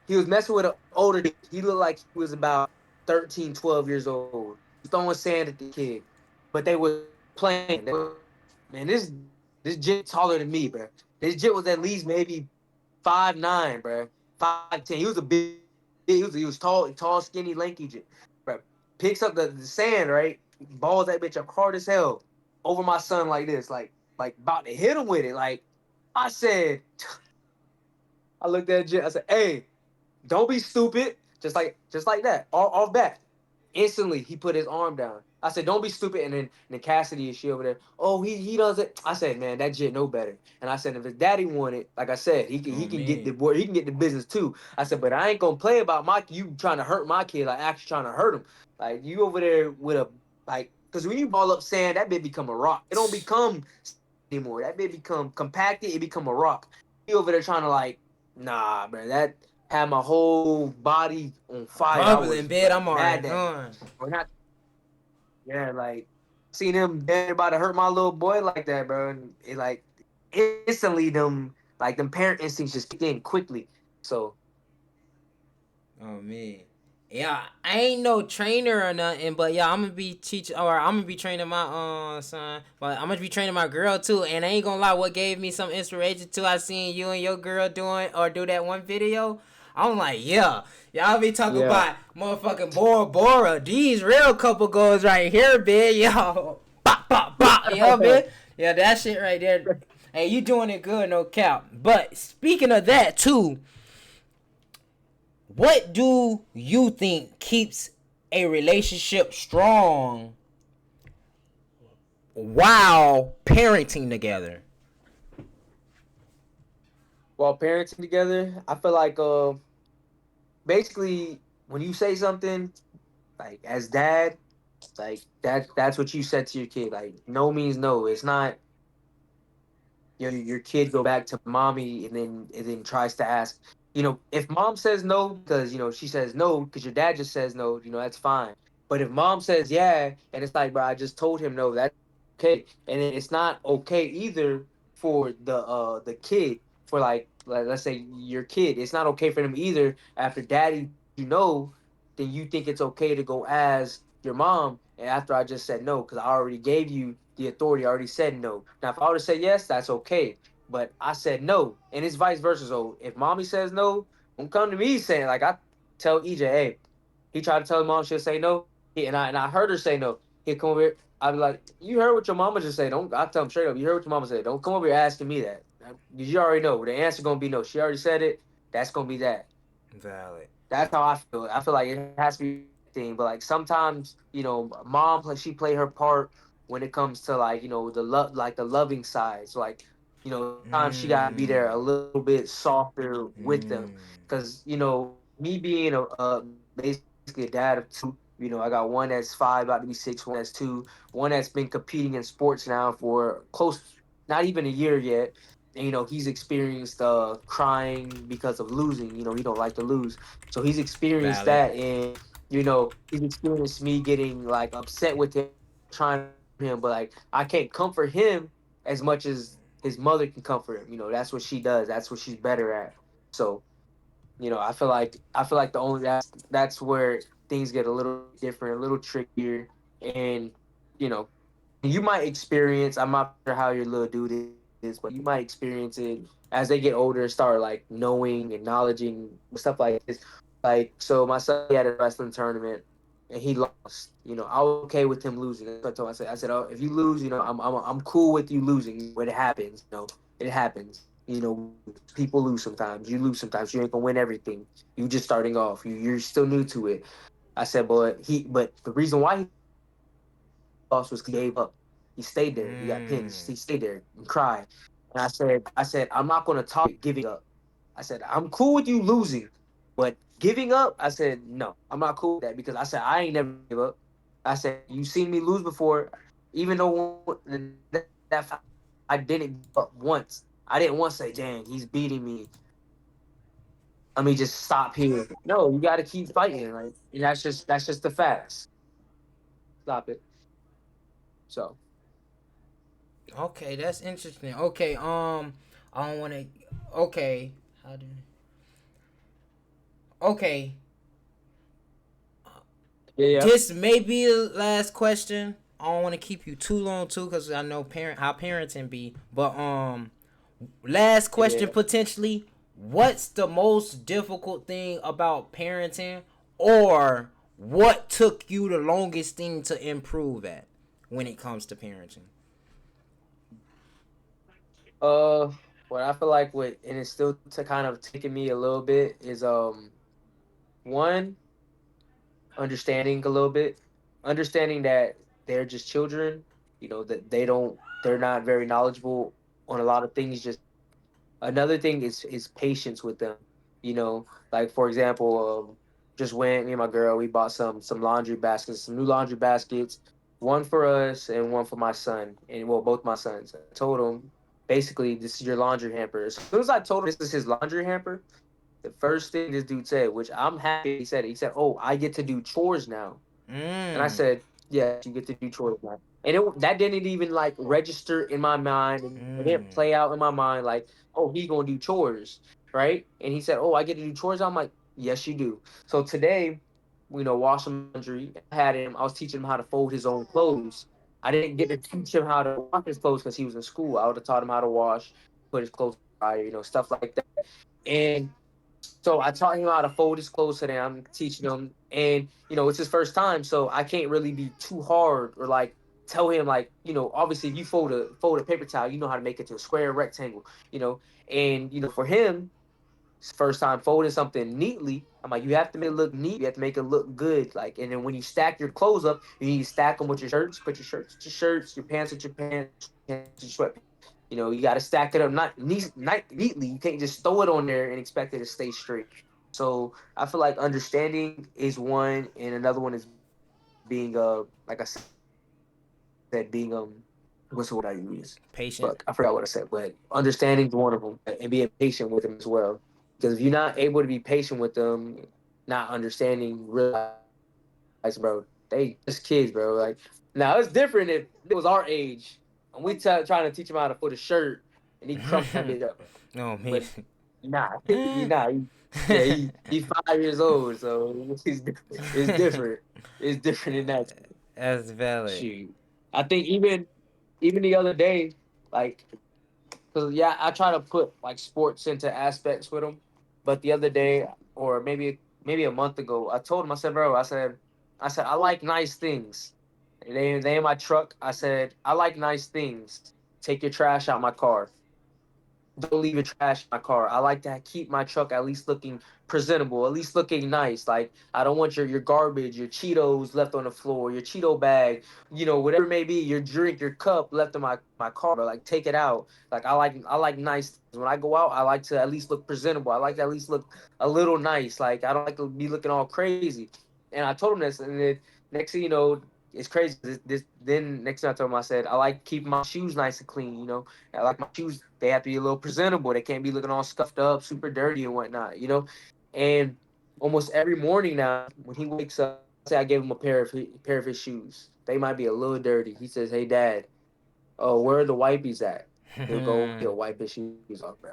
Speaker 3: He was messing with an older kid. He looked like he was about 13, 12 years old. He was throwing sand at the kid. But they was playing. Man, this jit taller than me, bro. This jit was at least maybe 5'9", bro. 5'10". He was a big, he was tall, skinny, lanky jit. Bro. Picks up the sand, right? Balls that bitch up hard as hell over my son like this, like about to hit him with it. Like I said, I looked at Jit. I said, "Hey, don't be stupid." Just like that, off bat. Instantly, he put his arm down. I said, "Don't be stupid." And then Cassidy and she over there. Oh, he does it. I said, "Man, that Jit know better." And I said, if his daddy wanted, like I said, he
Speaker 2: On
Speaker 3: can get the
Speaker 2: me.
Speaker 3: boy. He can get the business too. I said, but I ain't gonna play about my you trying to hurt my kid. Like actually trying to hurt him. Like you over there with a like. Because when you ball up sand, that bit become a rock. It don't become sand anymore. That bit become compacted. It become a rock. He over there trying to like, nah, man. That had my whole body on fire. I
Speaker 2: Bubbling,
Speaker 3: was
Speaker 2: bit.
Speaker 3: like
Speaker 2: I'm already
Speaker 3: mad that
Speaker 2: knowing.
Speaker 3: or not. Yeah, like seen him dead about to hurt my little boy like that, bro. And it like instantly them parent instincts just kicked in quickly. So
Speaker 2: Oh me. Yeah, I ain't no trainer or nothing, but yeah, I'm gonna be teaching or I'm gonna be training my son, but I'm gonna be training my girl too. And I ain't gonna lie, what gave me some inspiration too, I seen you and your girl doing or do that one video. I'm like, yeah, y'all be talking
Speaker 3: yeah,
Speaker 2: about motherfucking Bora Bora. These real couple goals right here, bitch. Yo, bop bop bop, yo, bitch. Yeah, that shit right there. Hey, you doing it good, no cap. But speaking of that too, what do you think keeps a relationship strong while parenting together?
Speaker 3: while parenting together, I feel like basically when you say something like as dad, like that's what you said to your kid. Like no means no. It's not your kid go back to mommy and then tries to ask, if mom says no because she says no because your dad just says no, that's fine. But if mom says yeah and it's like, bro, I just told him no, that's okay. And then it's not okay either for the kid, for like let's say your kid, it's not okay for them either after daddy told you no, then you think it's okay to go ask your mom and after I just said no because I already gave you the authority. I already said no. Now if I would have said yes, that's okay, but I said no, and it's vice versa. So if mommy says no, don't come to me saying like I tell EJ, hey, he tried to tell his mom she'll say no, and I heard her say no. He'd come over here. I'd be like, you heard what your mama just said. Don't I tell him straight up? You heard what your mama said. Don't come over here asking me that. You already know the answer gonna be no. She already said it. That's gonna be that.
Speaker 2: Valid.
Speaker 3: That's how I feel. I feel like it has to be everything, but like sometimes, mom she play her part when it comes to like the loving side. So like sometimes she got to be there a
Speaker 2: Mmm.
Speaker 3: little bit softer with them,
Speaker 2: Mmm.
Speaker 3: because me being basically a dad of two. I got one that's 5, about to be 6, one that's 2, one that's been competing in sports now for close, not even a year yet. And, he's experienced crying because of losing. He don't like to lose, so he's experienced
Speaker 2: Valid.
Speaker 3: that, and he's experienced me getting like upset with him, trying to comfort him, but like I can't comfort him as much as his mother can comfort him. That's what she does. That's what she's better at. So I feel like the only that's where things get a little bit different, a little trickier, and you know, you might experience. I'm not sure how your little dude is, but you might experience it as they get older and start like knowing, acknowledging stuff like this. Like so, my son he had a wrestling tournament and he lost. I was okay with him losing. That's what I told him. I said, oh, if you lose, I'm cool with you losing. When it happens, it happens. You know, people lose sometimes. You lose sometimes. You ain't gonna win everything. You just starting off. You're still new to it. I said, but the reason why he lost was 'cause he gave up. He stayed there. He got pinned. He stayed there
Speaker 2: Mm.
Speaker 3: and cried. And I said, I'm not gonna tolerate giving up. I said, I'm cool with you losing, but giving up, I said, no, I'm not cool with that because I said I ain't never gave up. I said, you seen me lose before, even though that fight I didn't give up once. I didn't once say, dang, he's beating me. Let me just stop here. No, you got to keep fighting. Like, and that's just the facts. Stop it. So
Speaker 2: Okay, that's interesting. Okay, I don't want to. Okay, how do? Okay,
Speaker 3: yeah, yeah,
Speaker 2: this may be the last question. I don't want to keep you too long too, cause I know how parenting be. But last question
Speaker 3: yeah.
Speaker 2: potentially. What's the most difficult thing about parenting, or what took you the longest thing to improve at when it comes to parenting?
Speaker 3: Uh, what I feel like with and it's still to kind of taking me a little bit is one understanding a little bit, understanding that they're just children. You know that they're not very knowledgeable on a lot of things just yet. Another thing is patience with them. You know, like for example, just went me and my girl we bought some laundry baskets, some new laundry baskets, one for us and one for my son, and well both my sons. I told them basically this is your laundry hamper. As soon as I told him this is his laundry hamper, the first thing this dude said, which I'm happy he said, "Oh, I get to do chores now." And I
Speaker 2: Mm.
Speaker 3: said, "Yes, you get to do chores now." And that didn't even like register in my mind, and it didn't
Speaker 2: Mm.
Speaker 3: play out in my mind like, "Oh, he gonna do chores, right?" And he said, "Oh, I get to do chores." I'm like, "Yes, you do." So today, wash some laundry. I had him. I was teaching him how to fold his own clothes. I didn't get to teach him how to wash his clothes because he was in school. I would have taught him how to wash, put his clothes in the dryer, stuff like that. And so I taught him how to fold his clothes today. I'm teaching him, and it's his first time, so I can't really be too hard or like tell him like obviously if you fold a paper towel, you know how to make it to a square rectangle, and for him, his first time folding something neatly. I'm like, you have to make it look neat. You have to make it look good. Like, and then when you stack your clothes up, you need to stack them with your shirts. Put your shirts with your shirts, your pants with your pants, sweatpants with your sweatpants. You got to stack it up not neatly. You can't just throw it on there and expect it to stay straight. So I feel like understanding is one, and another one is being like I said, what's the word I use? Fuck, I forgot what I said, but
Speaker 2: Patient.
Speaker 3: understanding is one of them, and being patient with them as well. Because if you're not able to be patient with them, not understanding, realizing, bro, they just kids, bro. Like now, it's different if it was our age and we trying to teach him how to put a shirt and he crumpled that bitch up, bro.
Speaker 2: No,
Speaker 3: But
Speaker 2: me.
Speaker 3: nah, he's 5 years old, so it's different. It's different in that.
Speaker 2: That's valid.
Speaker 3: Shoot, I think even the other day, like, cause yeah, I try to put like sports into aspects with him, but the other day, or maybe a month ago, I told him, I said, bro, I said I like nice things. They in my truck. I said I like nice things. Take your trash out my car. Don't leave your trash in my car. I like to keep my truck at least looking presentable, at least looking nice. Like I don't want your garbage, your Cheetos left on the floor, your Cheeto bag, whatever it may be, your drink, your cup left in my car. But like take it out. Like I like nice things. When I go out, I like to at least look presentable. I like to at least look a little nice. Like I don't like to be looking all crazy. And I told him this, and then next thing you know, it's crazy. This then next thing I told him, I said I like keeping my shoes nice and clean. I like my shoes. They have to be a little presentable. They can't be looking all scuffed up, super dirty and whatnot. And almost every morning now, when he wakes up, let's say I gave him a pair of his shoes. They might be a little dirty. He says, "Hey, Dad, oh, where are the wipies at?" He'll wipe his shoes off, bro.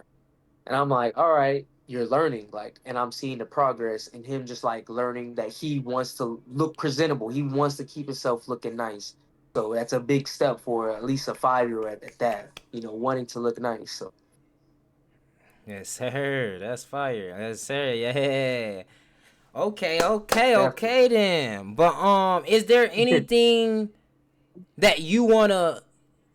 Speaker 3: And I'm like, "All right, you're learning." Like, and I'm seeing the progress in him, just like learning that he wants to look presentable. He wants to keep himself looking nice. So that's a big step for at least a 5 year old at that, wanting to look nice. So
Speaker 2: Yes, sir. That's fire. Yes, sir. Yeah. Okay, okay,
Speaker 3: definitely.
Speaker 2: okay then. But is there anything that you wanna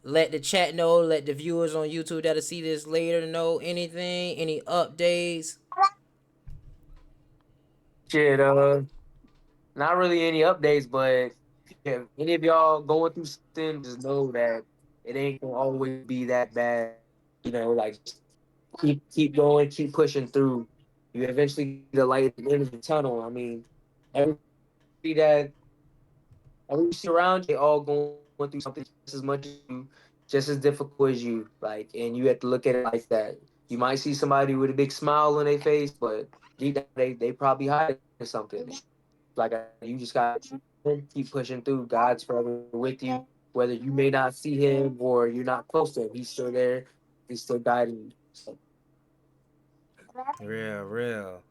Speaker 2: let the chat know, let the viewers on YouTube that'll see this later know anything, any updates.
Speaker 3: Shit, not really any updates, but if any of y'all going through something, just know that it ain't gonna always be that bad. Like just keep going, keep pushing through. You eventually get the light at the end of the tunnel. I mean, everybody that everybody you see around you, they all going through something just as much as you, just as difficult as you. Like, and you have to look at it like that. You might see somebody with a big smile on their face, but deep down they probably hiding something. Like you just got to keep pushing through. God's forever with you, whether you may not see him or you're not close to him. He's still there. He's still guiding you. So.
Speaker 2: Real, real.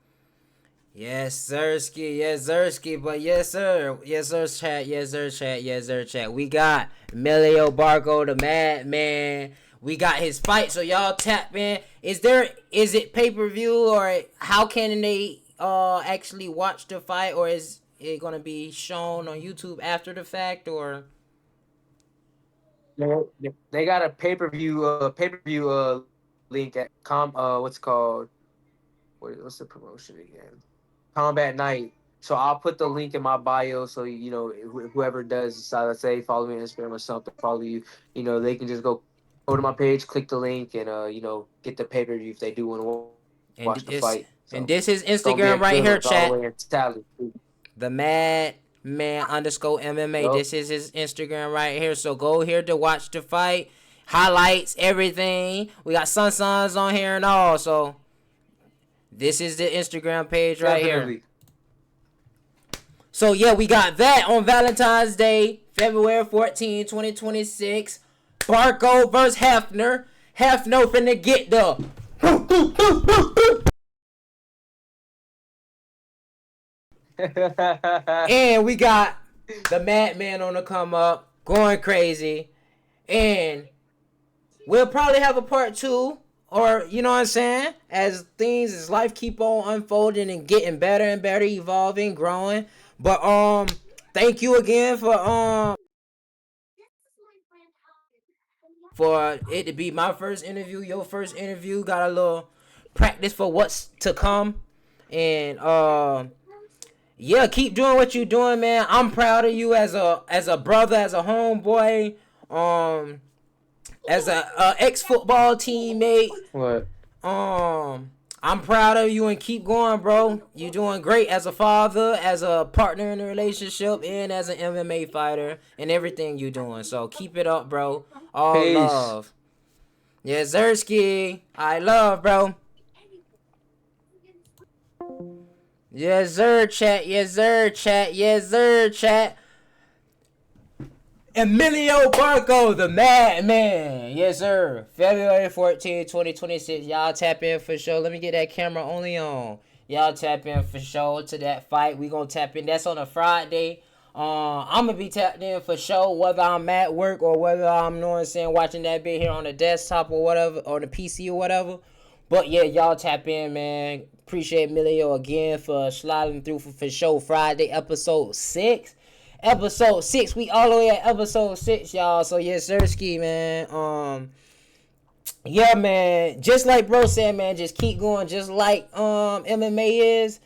Speaker 2: Yes, Sirski. Yes, Sirski. But yes, sir. Yes, sir, chat. Yes, sir, chat. Yes, sir, chat. We got Emilio Barco, the Madman. We got his fight. So y'all tap in. Is it pay-per-view, or how can they actually watch the fight, or is it gonna be shown on YouTube after the fact, or?
Speaker 3: They got a pay per view link at what's it called, what's the promotion again? Combat Night. So I'll put the link in my bio, so whoever does decide, let's say follow me on Instagram or something, follow you, they can just go to my page, click the link, and get the pay per view if they do want to
Speaker 2: And
Speaker 3: watch the fight. So
Speaker 2: this is
Speaker 3: it's gonna be
Speaker 2: Instagram
Speaker 3: a
Speaker 2: right
Speaker 3: good
Speaker 2: here,
Speaker 3: one all the
Speaker 2: chat.
Speaker 3: way in tally.
Speaker 2: The Madman _ MMA.
Speaker 3: Yup.
Speaker 2: This is his Instagram right here. So go here to watch the fight. Highlights, everything. We got Suns on here and all. So this is the Instagram page right
Speaker 3: Definitely.
Speaker 2: here. So yeah, we got that on Valentine's Day, February 14, 2026. Barco versus Hefner. Hefner finna get the and we got the Madman on the come up, going crazy. And we'll probably have a part 2, or you know what I'm saying, as life keep on unfolding and getting better and better, evolving, growing. But thank you again for it to be my first interview, your first interview. Got a little practice for what's to come. And yeah, keep doing what you're doing, man. I'm proud of you as a brother, as a homeboy, as a ex-football teammate.
Speaker 3: What?
Speaker 2: I'm proud of you, and keep going, bro. You're doing great as a father, as a partner in a relationship, and as an MMA fighter, and everything you're doing. So keep it up, bro. All
Speaker 3: Peace.
Speaker 2: love. Yes, Zersky. I love, bro. Yes, sir, chat. Yes, sir, chat. Yes, sir, chat. Emilio Barco, the Madman. Yes, sir. February 14, 2026. Y'all tap in for sure. Let me get that camera only on. Y'all tap in for sure to that fight. We gonna tap in. That's on a Friday. I'm gonna be tapped in for sure, whether I'm at work or whether I'm, you know what I'm saying, watching that bit here on the desktop or whatever, or the PC or whatever. But yeah, y'all tap in, man. Appreciate Emilio again for sliding through for sure. Friday, episode 6. Episode 6. We all the way at episode 6, y'all. So yes, Sirski, man. Yeah, man. Just like bro said, man, just keep going. Just like MMA is.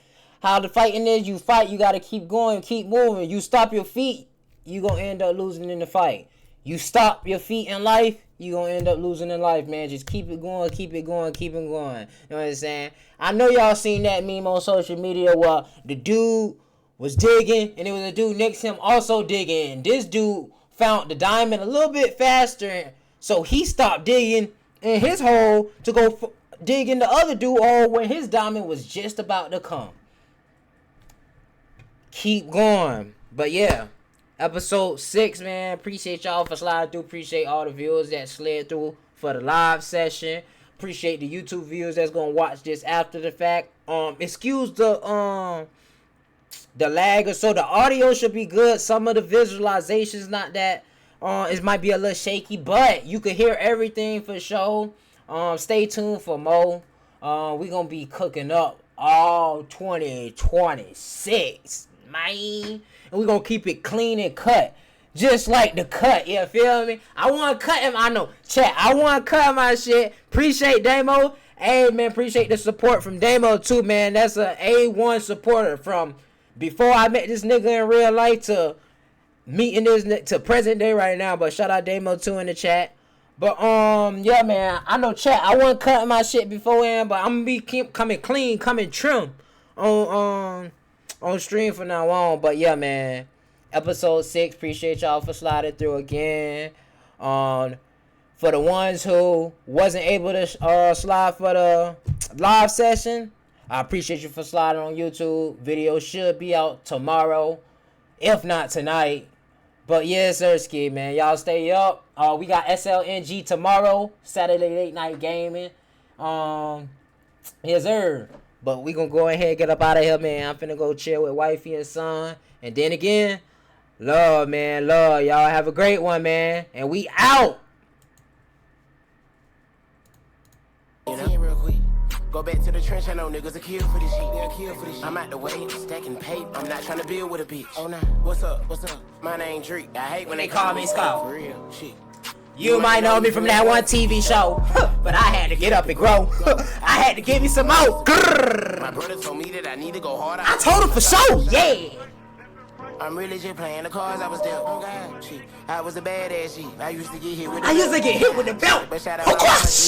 Speaker 2: How the fighting is, you fight, you gotta keep going, keep moving. You stop your feet, you gonna end up losing in the fight. You stop your feet in life, you gonna end up losing in life, man. Just keep it going, keep it going, keep it going. You know what I'm saying? I know y'all seen that meme on social media where the dude was digging, and it was a dude next to him also digging. And this dude found the diamond a little bit faster, so he stopped digging in his hole to go dig in the other dude hole when his diamond was just about to come. Keep going. But yeah, episode 6, man. Appreciate y'all for sliding through. Appreciate all the viewers that slid through for the live session. Appreciate the YouTube viewers that's gonna watch this after the fact. Excuse the lag, or so the audio should be good. Some of the visualizations not that it might be a little shaky, but you can hear everything for sure. Stay tuned for more. We gonna be cooking up all 2026, man, and we gonna keep it clean and cut. just like the cut, you feel me? I want to cut him. I know, chat. I want to cut my shit. Appreciate Damo. Hey, man, appreciate the support from Damo, too, man. That's a A1 supporter from before I met this nigga in real life to meeting this to present day right now. But shout out Damo, too, in the chat. But, yeah, man, I know, chat. I wasn't cutting my shit beforehand, but I'm going to be coming clean, coming trim on stream from now on. But, yeah, man. Episode 6, appreciate y'all for sliding through again. For the ones who wasn't able to slide for the live session, I appreciate you for sliding on YouTube. Video should be out tomorrow, if not tonight. But yeah, Sirski, man, y'all stay up. We got SLNG tomorrow, Saturday late night gaming. Yes, sir. But we gonna go ahead and get up out of here, man. I'm finna go chill with wifey and son, and then again. Love, man. Love. Y'all have a great one, man. And we out.
Speaker 1: Real quick. Go back to the trench. I know niggas are kill for this shit. They'll kill for this shit. I'm out the way, stacking paper. I'm not trying to build with a bitch. Oh, nah. What's up? What's up? My name Drake. I hate when they call me Scout. For real. Shit.
Speaker 2: You might know me from that one TV show. But I had to get up and grow. I had to give me some more.
Speaker 1: My brother told me that I need to go harder.
Speaker 2: I told him for sure. Yeah.
Speaker 1: I'm really just playing the cards I was dealt. Oh God, shit. I was a badass shit. I used to get hit with the belt.
Speaker 2: the belt.
Speaker 1: But shout out